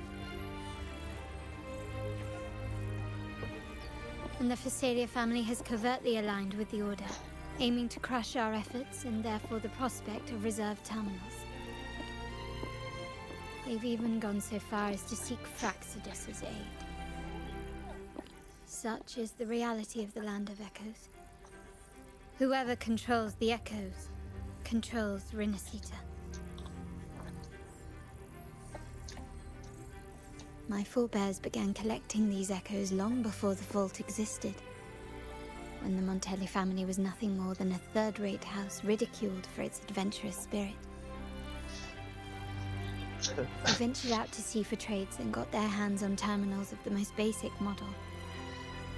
And the Phasalia family has covertly aligned with the Order, aiming to crush our efforts and therefore the prospect of reserved terminals. They've even gone so far as to seek Fraxidus's aid. Such is the reality of the Land of Echoes. Whoever controls the Echoes controls Renacita. My forebears began collecting these echoes long before the vault existed, when the Montelli family was nothing more than a third-rate house ridiculed for its adventurous spirit. They ventured out to sea for trades and got their hands on terminals of the most basic model.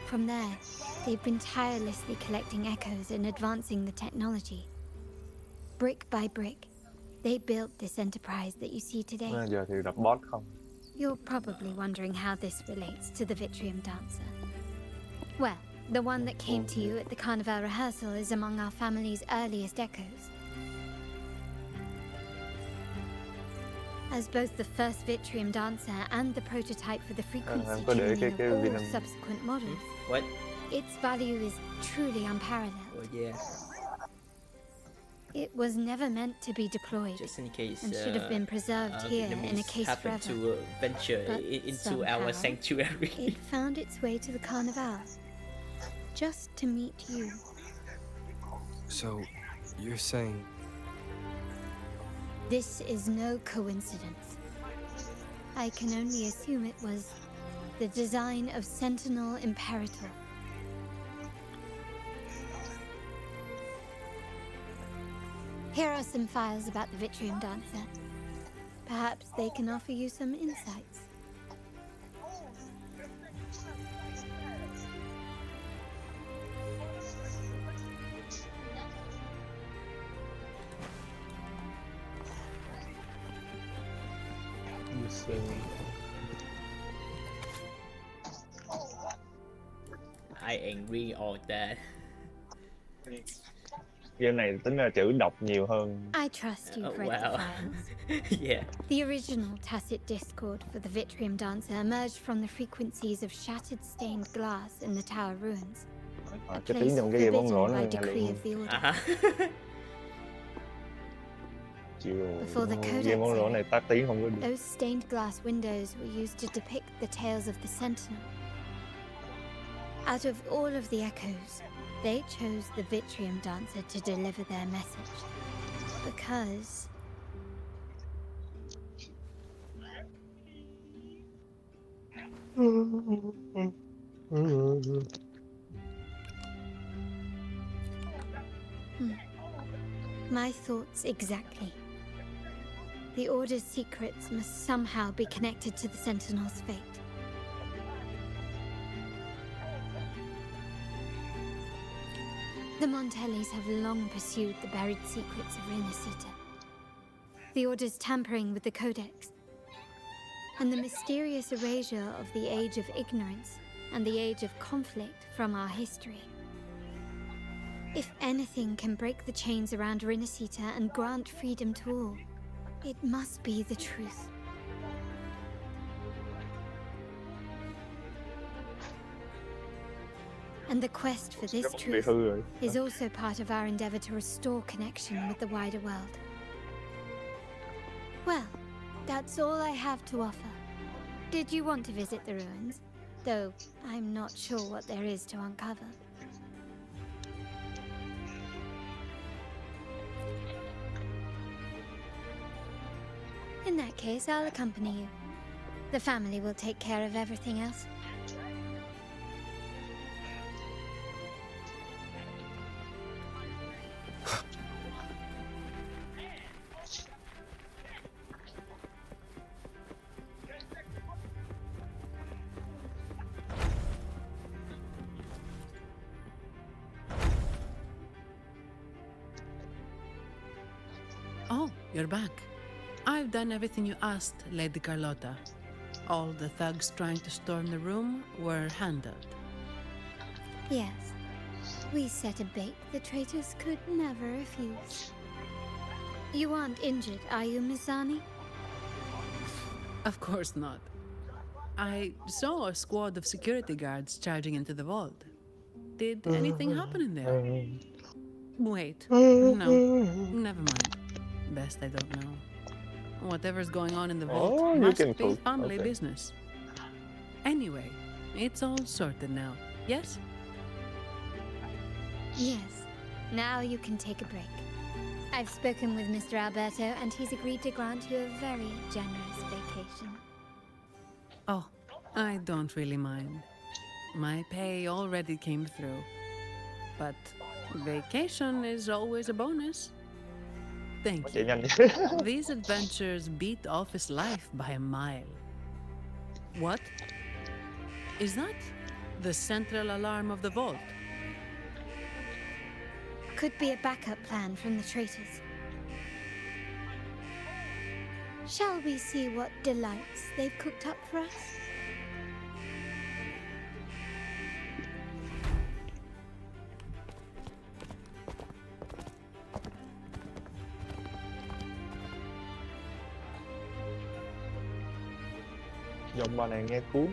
From there, they've been tirelessly collecting echoes and advancing the technology. Brick by brick, they built this enterprise that you see today. Giờ thì đập boss không? You're probably wondering how this relates to the Vitrium Dancer. Well, the one that came to you at the Carnival rehearsal is among our family's earliest echoes. As both the first Vitrium Dancer and the prototype for the frequency tuning of all subsequent models, What? its value is truly unparalleled. Oh yeah. It was never meant to be deployed, Just in case, and should have been preserved here in a case happen forever. to venture But into somehow, our sanctuary. It found its way to the Carnival, just to meet you. So, you're saying... This is no coincidence. I can only assume it was the design of Sentinel Imperator. Here are some files about the Vitrium Dancer. Perhaps they can offer you some insights. I agree all that. Game này tính ra chữ đọc nhiều hơn. I trust you've read the files. Yeah. The original tacit discord for the Vitrium Dancer emerged from the frequencies of shattered stained glass in the tower ruins. A Cái place tiếng trong cái game bóng forbidden rổ nó by nghe decree liền. of the order. Chiều Before the game bóng rổ codex, này tắt tiếng không có được. those stained glass windows were used to depict the tales of the Sentinel. Out of all of the echoes, they chose the Vitrium Dancer to deliver their message. Because... My thoughts exactly. The Order's secrets must somehow be connected to the Sentinel's fate. The Montellis have long pursued the buried secrets of Renacita. The Order's tampering with the Codex, and the mysterious erasure of the Age of Ignorance and the Age of Conflict from our history. If anything can break the chains around Renacita and grant freedom to all, it must be the truth. And the quest for this truth is also part of our endeavor to restore connection with the wider world. Well, that's all I have to offer. Did you want to visit the ruins? Though I'm not sure what there is to uncover. In that case, I'll accompany you. The family will take care of everything else. Oh, you're back. I've done everything you asked, Lady Carlotta. All the thugs trying to storm the room were handled. Yes. We set a bait the traitors could never refuse. You aren't injured, are you, Mizani? Of course not. I saw a squad of security guards charging into the vault. Did anything happen in there? Wait. No. Never mind. Best I don't know. Whatever's going on in the vault must be family business. Anyway, it's all sorted now, yes? Yes. Now you can take a break. I've spoken with Mr. Alberto, and he's agreed to grant you a very generous vacation. Oh, I don't really mind. My pay already came through. But vacation is always a bonus. Thank you. These adventures beat office life by a mile. What? Is that the central alarm of the vault? Could be a backup plan from the traitors. Shall we see what delights they've cooked up for us? Giọng bà này nghe cuốn.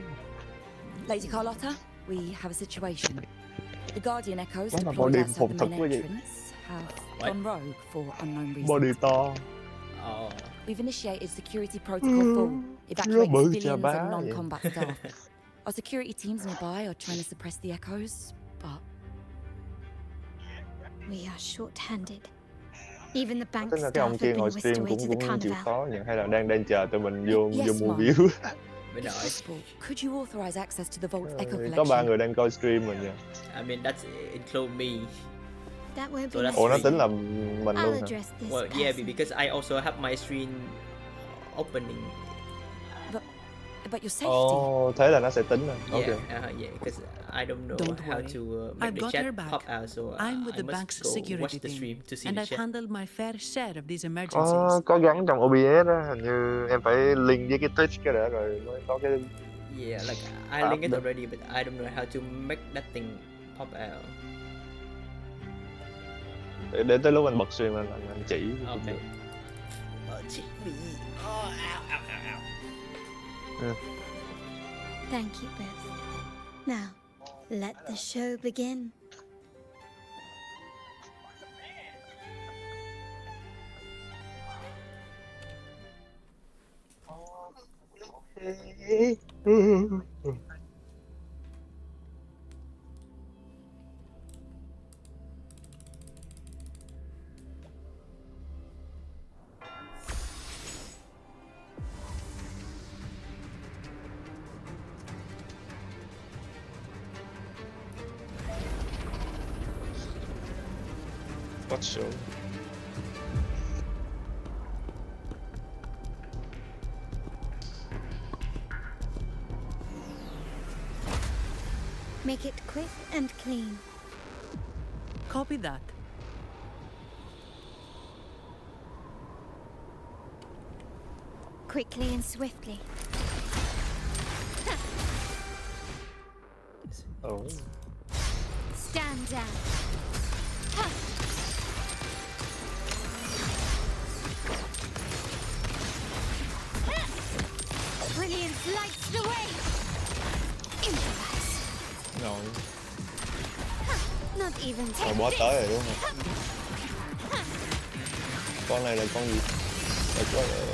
Lady Carlotta, we have a situation. The Guardian Echoes Đó là deployed body outside phục the thực main quá vậy. entrance have gone rogue for unknown reasons. Body to. We've initiated security protocol full, Rất evacuating bự chà civilians bá and vậy. non-combat staff. Our security teams nearby are trying to suppress the echoes, but We are short-handed. Even the bank Tức là cái staff ông have kia been ngồi whisked stream away to the cũng chịu carnival. khó nhỉ? Hay là đang chờ tụi mình vô Yes, mua Mom. view. if possible, could you authorize access to the vault's echo Có 3 collection? người đang coi stream mình nhỉ? I mean, that's include me. That won't So be that's Ủa nó three. tính là mình I'll luôn hả? address this Well, yeah, person. because I also have my screen opening. But your safety. Ồ, thế là nó sẽ tính rồi. Ok. Yeah, because I don't know Don't how worry. to make I've the got chat her back. pop out, so I'm with I the must bank's go security watch the stream team, to see and the I've chat. handled my fair share of these emergencies. Có gắn trong OBS á, hình như em phải link với cái Twitch cái đã rồi mới có cái. Yeah, like I Pop linked it đó. already, but I don't know how to make that thing pop out. Để tới lúc anh bật stream anh chỉ. Okay. Chỉ bị. Ow, ow, ow, ow. Thank you both. Now, let the show begin. What show? Make it quick and clean. Copy that. Quickly and swiftly. Oh. Stand down. Brilliance lights the way. Improvise. Rồi. Not even Rồi boss tới rồi đúng không? Con này là con gì?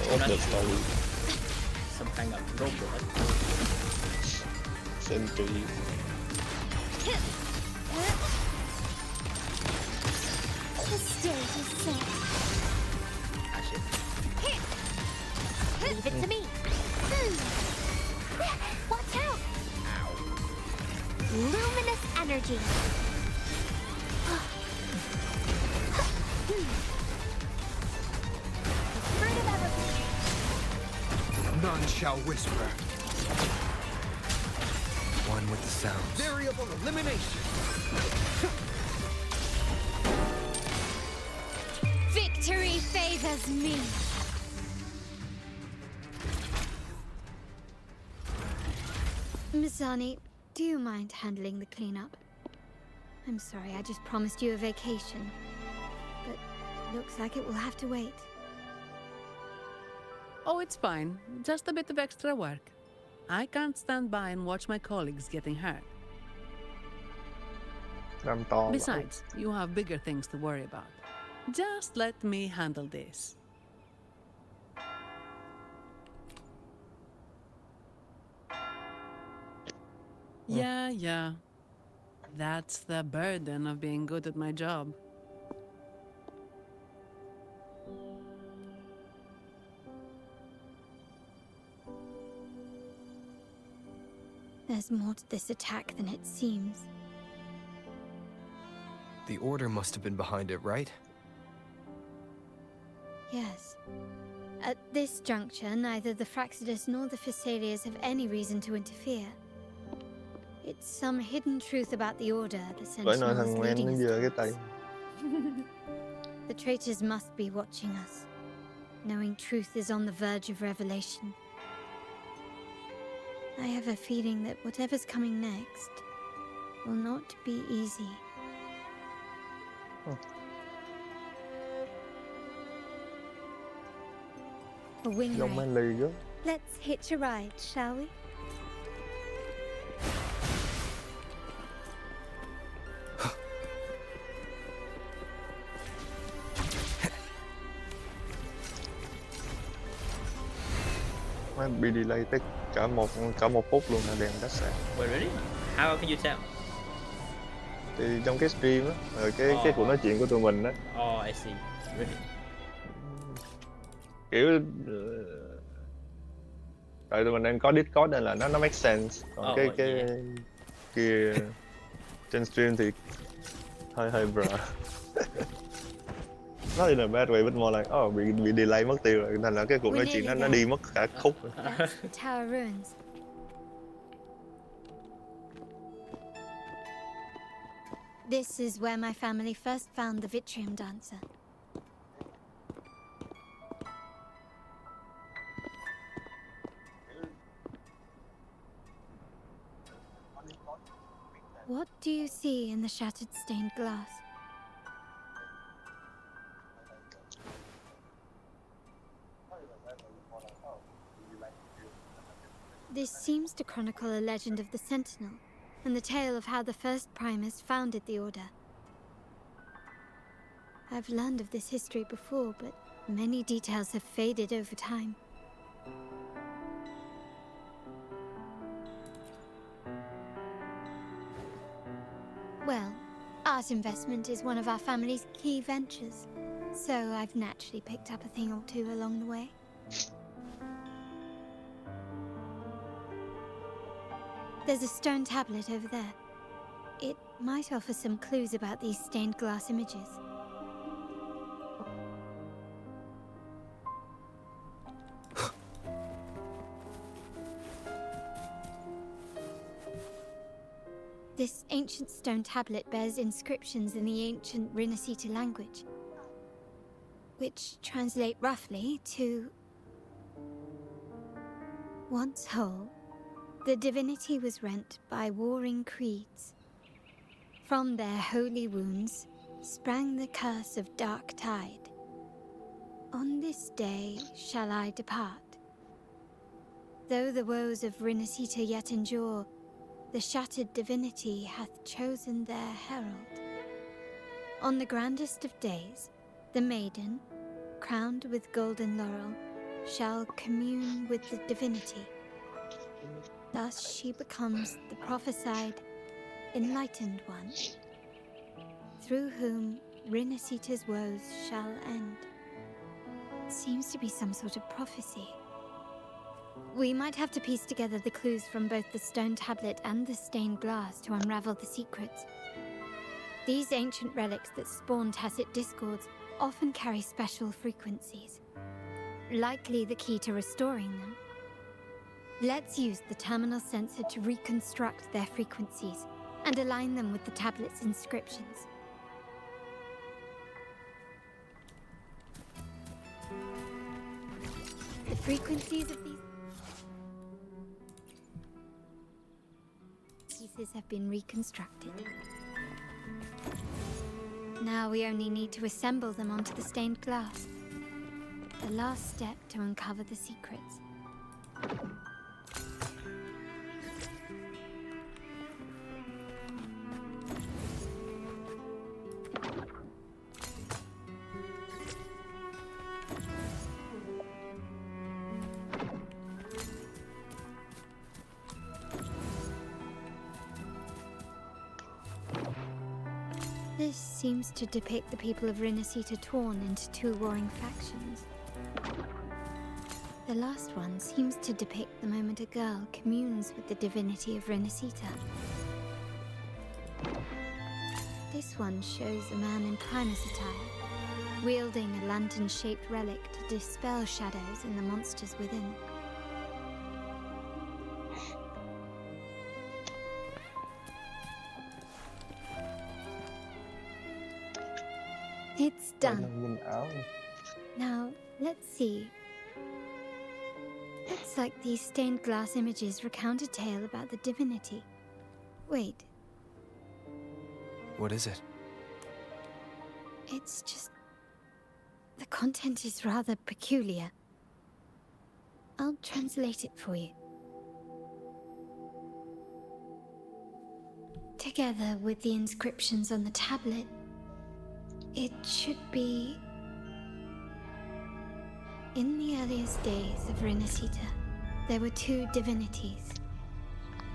What the story? Some kind of robot. Sentry. The stage is set. Ah shit. Leave it to me. Watch out! Luminous energy. Fruit of evolution. None shall whisper. One with the sounds. Variable elimination. Victory favors me. Misani, do you mind handling the cleanup? I'm sorry, I just promised you a vacation. But looks like it will have to wait. Oh, it's fine. Just a bit of extra work. I can't stand by and watch my colleagues getting hurt. Làm to. Besides, you have bigger things to worry about. Just let me handle this. Yeah. That's the burden of being good at my job. There's more to this attack than it seems. The Order must have been behind it, right? Yes. At this juncture, neither the Fraxidus nor the Phassalias have any reason to interfere. It's some hidden truth about the Order the Bởi nói Sentinel is thằng Wen leading nó us giơ cái towards. tay. The traitors must be watching us. knowing truth is on the verge of revelation. I have a feeling that whatever's coming next will not be easy. A wing Giống ray. Manly chứ. Let's hitch a ride, shall we? Má bị delay tới cả một phút luôn hả, đèn cách sáng. Wait, really? How can you tell? Thì trong cái stream á, rồi cái cuộc nói chuyện của tụi mình á. Oh, I see. Really? Kiểu tại tụi mình đang có Discord nên là nó make sense. Còn cái kia trên stream thì hơi bro. Not in a bad way, but more like bị delay mất tiêu rồi, nên là cái cuộc nói chuyện nó đi mất cả khúc. That's the tower ruins. This is where my family first found the Vitrium dancer. What do you see in the shattered stained glass? This seems to chronicle a legend of the Sentinel, and the tale of how the first Primus founded the Order. I've learned of this history before, but many details have faded over time. Well, art investment is one of our family's key ventures, so I've naturally picked up a thing or two along the way. There's a stone tablet over there. It might offer some clues about these stained glass images. This ancient stone tablet bears inscriptions in the ancient Rinascita language, which translate roughly to once whole, the divinity was rent by warring creeds. From their holy wounds sprang the curse of dark tide. On this day shall I depart. Though the woes of Rinascita yet endure, the shattered divinity hath chosen their herald. On the grandest of days, the maiden, crowned with golden laurel, shall commune with the divinity. Thus she becomes the prophesied, enlightened one, through whom Rinascita's woes shall end. It seems to be some sort of prophecy. We might have to piece together the clues from both the stone tablet and the stained glass to unravel the secrets. These ancient relics that spawn tacit discords often carry special frequencies, likely the key to restoring them. Let's use the terminal sensor to reconstruct their frequencies and align them with the tablet's inscriptions. The frequencies of these pieces have been reconstructed. Now we only need to assemble them onto the stained glass. The last step to uncover the secrets. This seems to depict the people of Rinascita torn into two warring factions. The last one seems to depict the moment a girl communes with the divinity of Rinascita. This one shows a man in Primus attire, wielding a lantern-shaped relic to dispel shadows and the monsters within. It's done. Now, Let's see. Looks like these stained glass images recount a tale about the divinity. Wait, What is it? it's just... the content is rather peculiar. I'll translate it for you. Together with the inscriptions on the tablet, it should be... In the earliest days of Renacita, there were two divinities.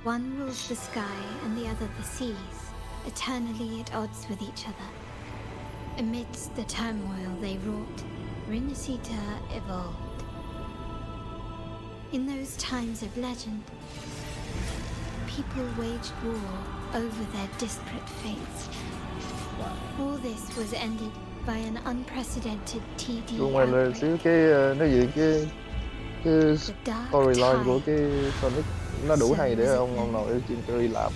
One rules the sky and the other the seas, eternally at odds with each other. Amidst the turmoil they wrought, Renacita evolved. In those times of legend, people waged war over their disparate fates. All this was ended by an unprecedented TD Luôn ngoài là xíu cái nói gì cái storyline của cái Sonic nó đủ hay để ông nội trên chơi làm.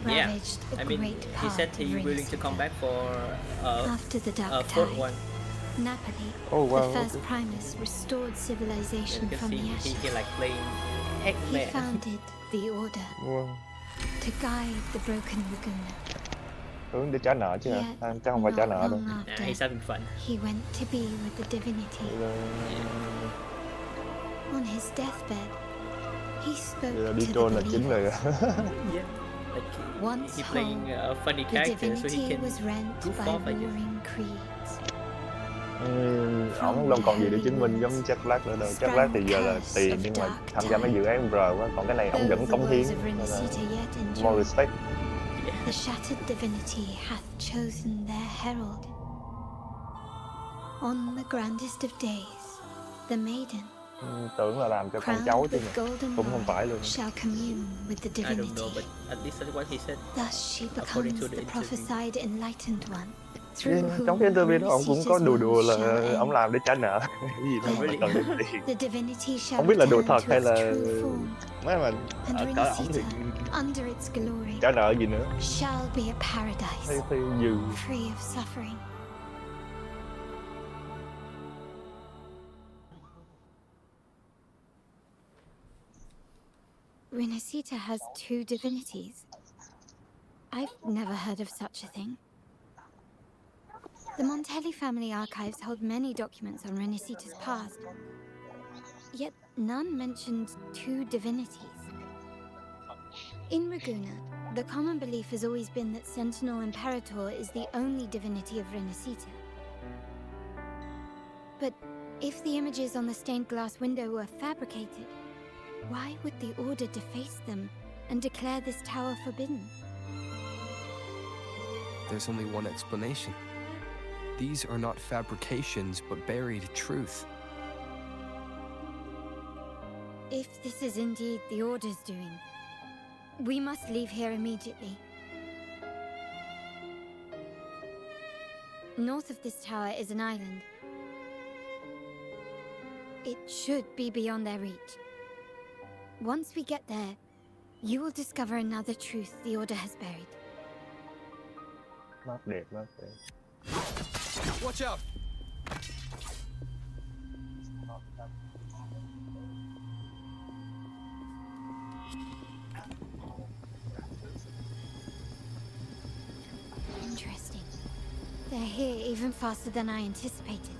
Yeah, I mean, he said he's willing to come back for a fourth one. Napoli, Oh, wow, the first okay. Primus, restored civilization You can from see the ashes. he like playing He X-Men. founded the Order Wow. to guide the broken Laguna. Hướng để trả nợ chứ hả? Chắc không phải trả nợ đâu. He's having fun. He went to be with the divinity. On his deathbed, he spoke Bây giờ đi to trôn the là chính believers. rồi. Yeah, like Once he playing a funny the character, so he divinity can was rent goof by off, I guess. warring creeds. Ổng đâu còn gì để chứng minh giống Jack Black nữa đâu. Jack Black thì giờ là tiền nhưng mà tham gia mấy dự án R quá, còn cái này ổng vẫn cống hiến nên là more respect. The shattered divinity hath chosen their herald. On the grandest of days, the maiden, Tưởng là làm cho con crowned cháu chứ with mà golden cũng không phải luôn. rod, shall commune with the I don't know, divinity. but at least that's what he said. Thus she according becomes to the the interview. prophesied enlightened one. Yeah, trong cái interview đó ổng cũng có đùa là ổng làm để trả nợ. Cái gì đâu mà cần đến tiền. The divinity shall Không biết là đùa return thật to hay its là true form, mấy mà and cỡ ổng thì Renacita, under its glory, trả nợ gì nữa. shall be a paradise, Thì dư. free of suffering. Renacita has two divinities. I've never heard of such a thing. The Montelli family archives hold many documents on Renacita's past, yet none mentioned two divinities. In Ragusa, the common belief has always been that Sentinel Imperator is the only divinity of Renacita. But if the images on the stained glass window were fabricated, why would the Order deface them and declare this tower forbidden? There's only one explanation. These are not fabrications, but buried truth. If this is indeed the Order's doing, we must leave here immediately. North of this tower is an island. It should be beyond their reach. Once we get there, you will discover another truth the Order has buried. Map đẹp, map đẹp. Watch out! Interesting. They're here even faster than I anticipated.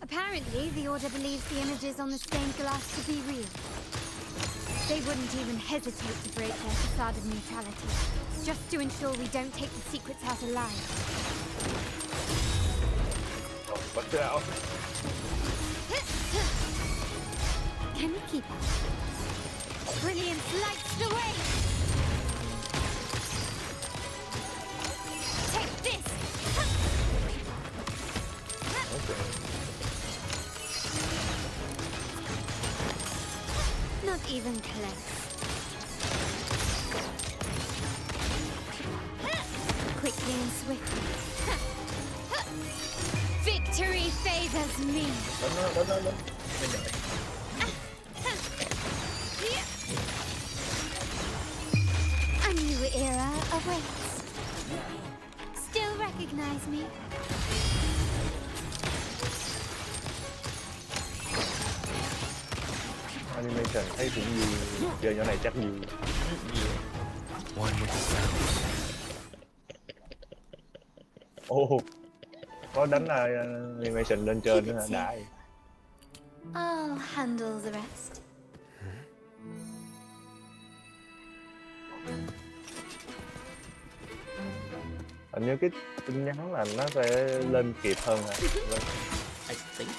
Apparently, the Order believes the images on the stained glass to be real. They wouldn't even hesitate to break their facade of neutrality, just to ensure we don't take the secrets out alive. Watch out. Can we keep up? Brilliance lights the way! Take this! Not even close. Quickly and swiftly. Victory favors me. Đó. A new era awaits. recognize me? Animation thấy cũng vui, chơi nhỏ này chắc vui. One with the sounds. Ồ, có đánh animation lên trên nữa hả? Đã. I'll handle the rest. Hình như cái tin nhắn là nó sẽ lên kịp hơn hả? I think.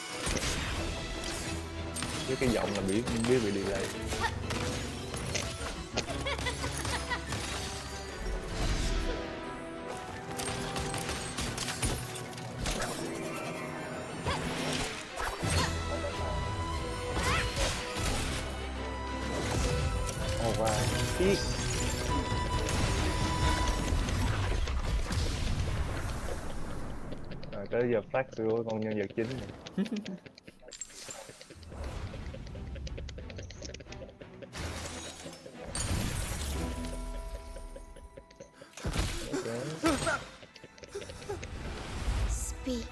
Với cái giọng là biết bị delay. Oh wow. Rồi tới giờ phát của con nhân vật chính này. Speak.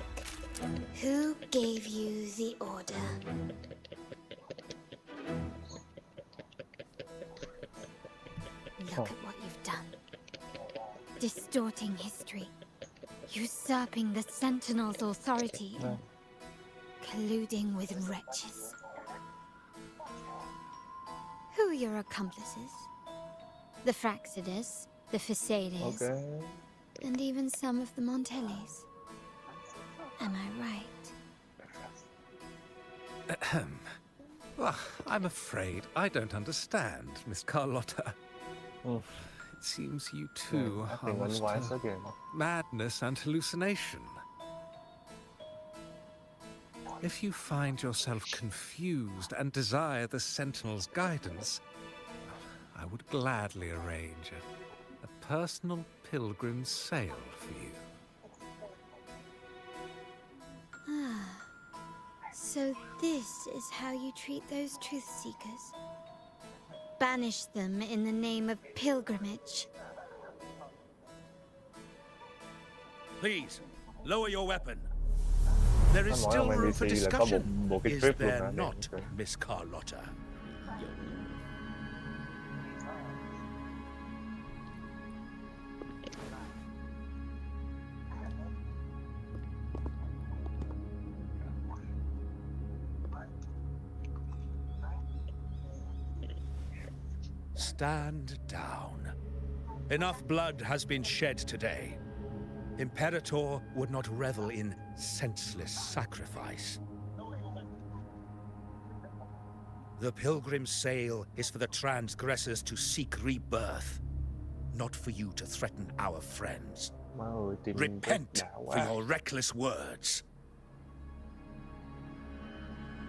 Who gave you the order? Look at what you've done. Distorting history. Usurping the Sentinel's authority. Colluding with wretches. Who are your accomplices? The Fraxidus, the Phisades, and even some of the Montellis. Am I right? Well, I'm afraid I don't understand, Miss Carlotta. It seems you too are lost to madness and hallucination. If you find yourself confused and desire the Sentinel's guidance, I would gladly arrange a personal pilgrim sail for you. Ah, so this is how you treat those truth seekers. Banish them in the name of pilgrimage. Please, lower your weapon. There is still room for discussion, is there not, Miss Carlotta? Stand down. Enough blood has been shed today. Imperator would not revel in senseless sacrifice. The pilgrim's sail is for the transgressors to seek rebirth, not for you to threaten our friends. Repent for your reckless words.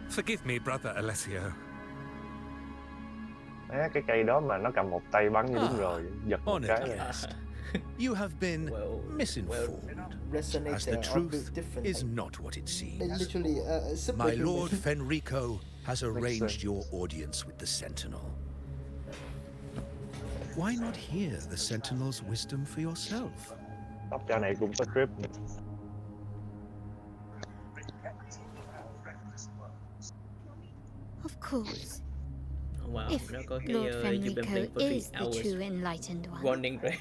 Forgive me, Brother Alessio. Cái cây đó mà nó cầm một tay bắn như đúng rồi, giật một cái là... You have been misinformed, as the truth is not what it seems. My Lord Fenrico has arranged your audience with the Sentinel. Why not hear the Sentinel's wisdom for yourself? Tóc cha này cũng có trip. Of course. Wow, if nó có cái Lord Fenrico is the hours. true enlightened one. Warning rồi.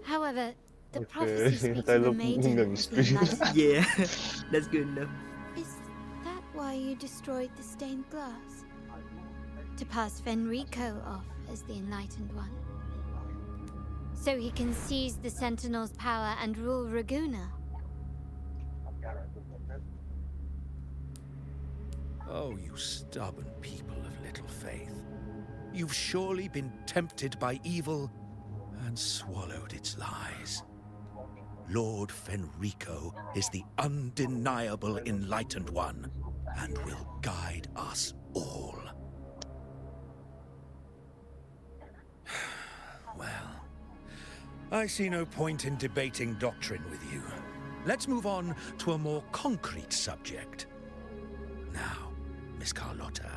However, the prophecy speaks of a maiden as the enlightened. Yeah, that's good enough. Is that why you destroyed the stained glass? To pass Fenrico off as the enlightened one? So he can seize the Sentinel's power and rule Raguna? Oh, you stubborn people of little faith. You've surely been tempted by evil and swallowed its lies. Lord Fenrico is the undeniable enlightened one and will guide us all. Well, I see no point in debating doctrine with you. Let's move on to a more concrete subject. Now, Miss Carlotta,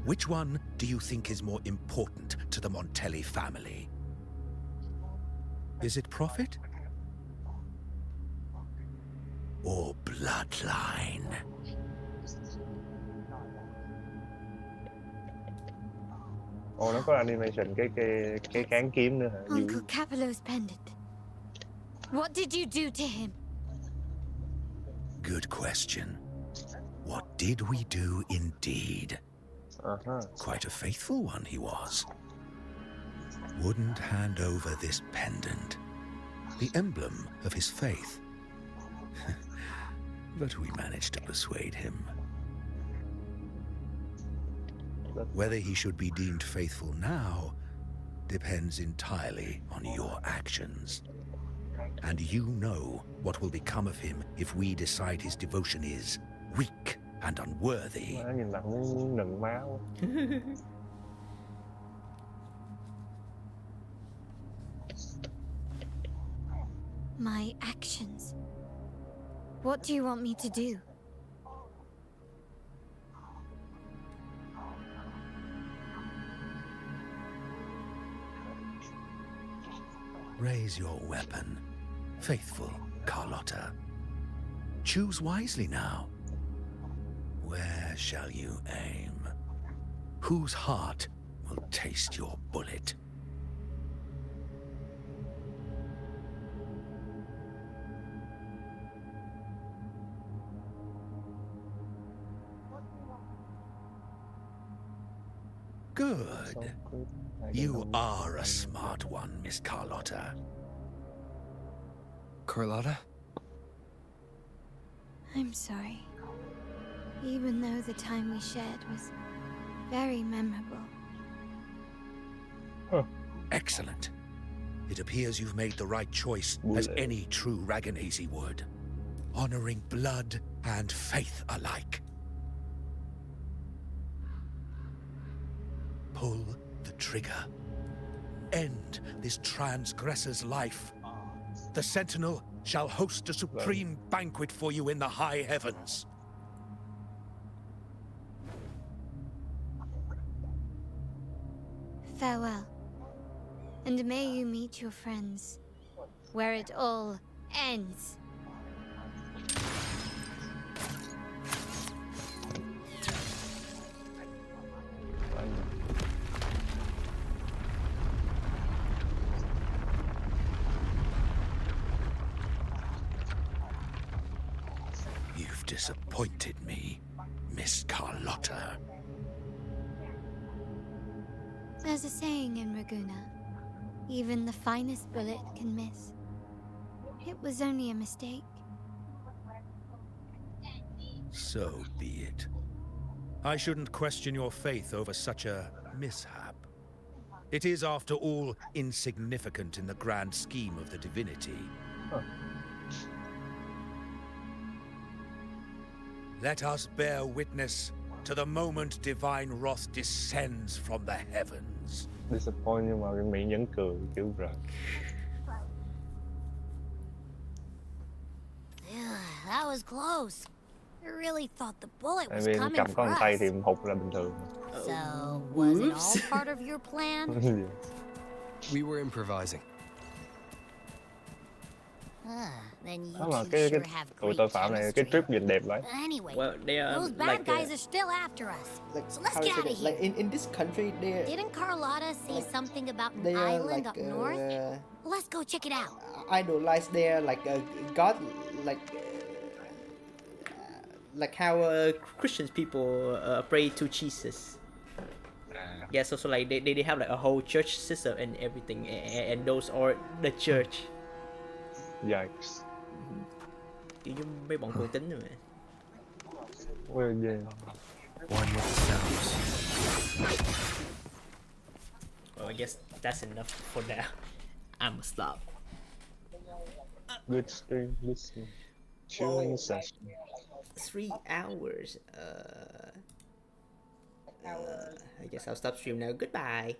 which one do you think is more important to the Montelli family? Is it profit or bloodline. Ồ, nó có animation cái kháng kiếm nữa hả? Uncle Capello's pendant. What did you do to him? Good question. What did we do indeed? Quite a faithful one he was. Wouldn't hand over this pendant, the emblem of his faith. But we managed to persuade him. Whether he should be deemed faithful now depends entirely on your actions. And you know what will become of him if we decide his devotion is weak and unworthy. Nhìn mặt muốn nựng máu. My actions. What do you want me to do? Raise your weapon, faithful Carlotta. Choose wisely now. Where shall you aim? Whose heart will taste your bullet? Good. You are a smart one, Miss Carlotta. Carlotta? I'm sorry. Even though the time we shared was very memorable. Excellent. It appears you've made the right choice, as any true Raganazi would. Honoring blood and faith alike. Pull the trigger. End this transgressor's life. The Sentinel shall host a supreme banquet for you in the high heavens. Farewell. And may you meet your friends where it all ends. You've disappointed me, Miss Carlotta. There's a saying in Raguna, even the finest bullet can miss. It was only a mistake. So be it. I shouldn't question your faith over such a mishap. It is, after all, insignificant in the grand scheme of the divinity. Let us bear witness to the moment divine wrath descends from the heavens. Disappoint nhưng mà cái Mỹ vẫn cười kiểu rồi. That was close. I really thought the bullet Tại was vì coming cầm for con tay us. thì hụt là bình thường. So, was it all part of your plan? We were improvising. Then you Đó mà two cái sure have tụi great tội phạm này cái trip nhìn đẹp vậy. Anyway, Well, they are those bad like guys are still after us. So let's how get is out it? of here. Like in this country, they Didn't Carlotta say something about an they are island like up north? Let's go check it out. idolize their like a god, like how Christian people pray to Jesus. Yeah, so like they have like a whole church system and everything, and those are the church. Yikes. Kiểu như mấy bọn cuồng tín rồi mà. Well, yeah. One with the sounds. Well, I guess that's enough for now. I'ma stop. Good stream, listen. Chilling session. 3 hours. I guess I'll stop stream now. Goodbye.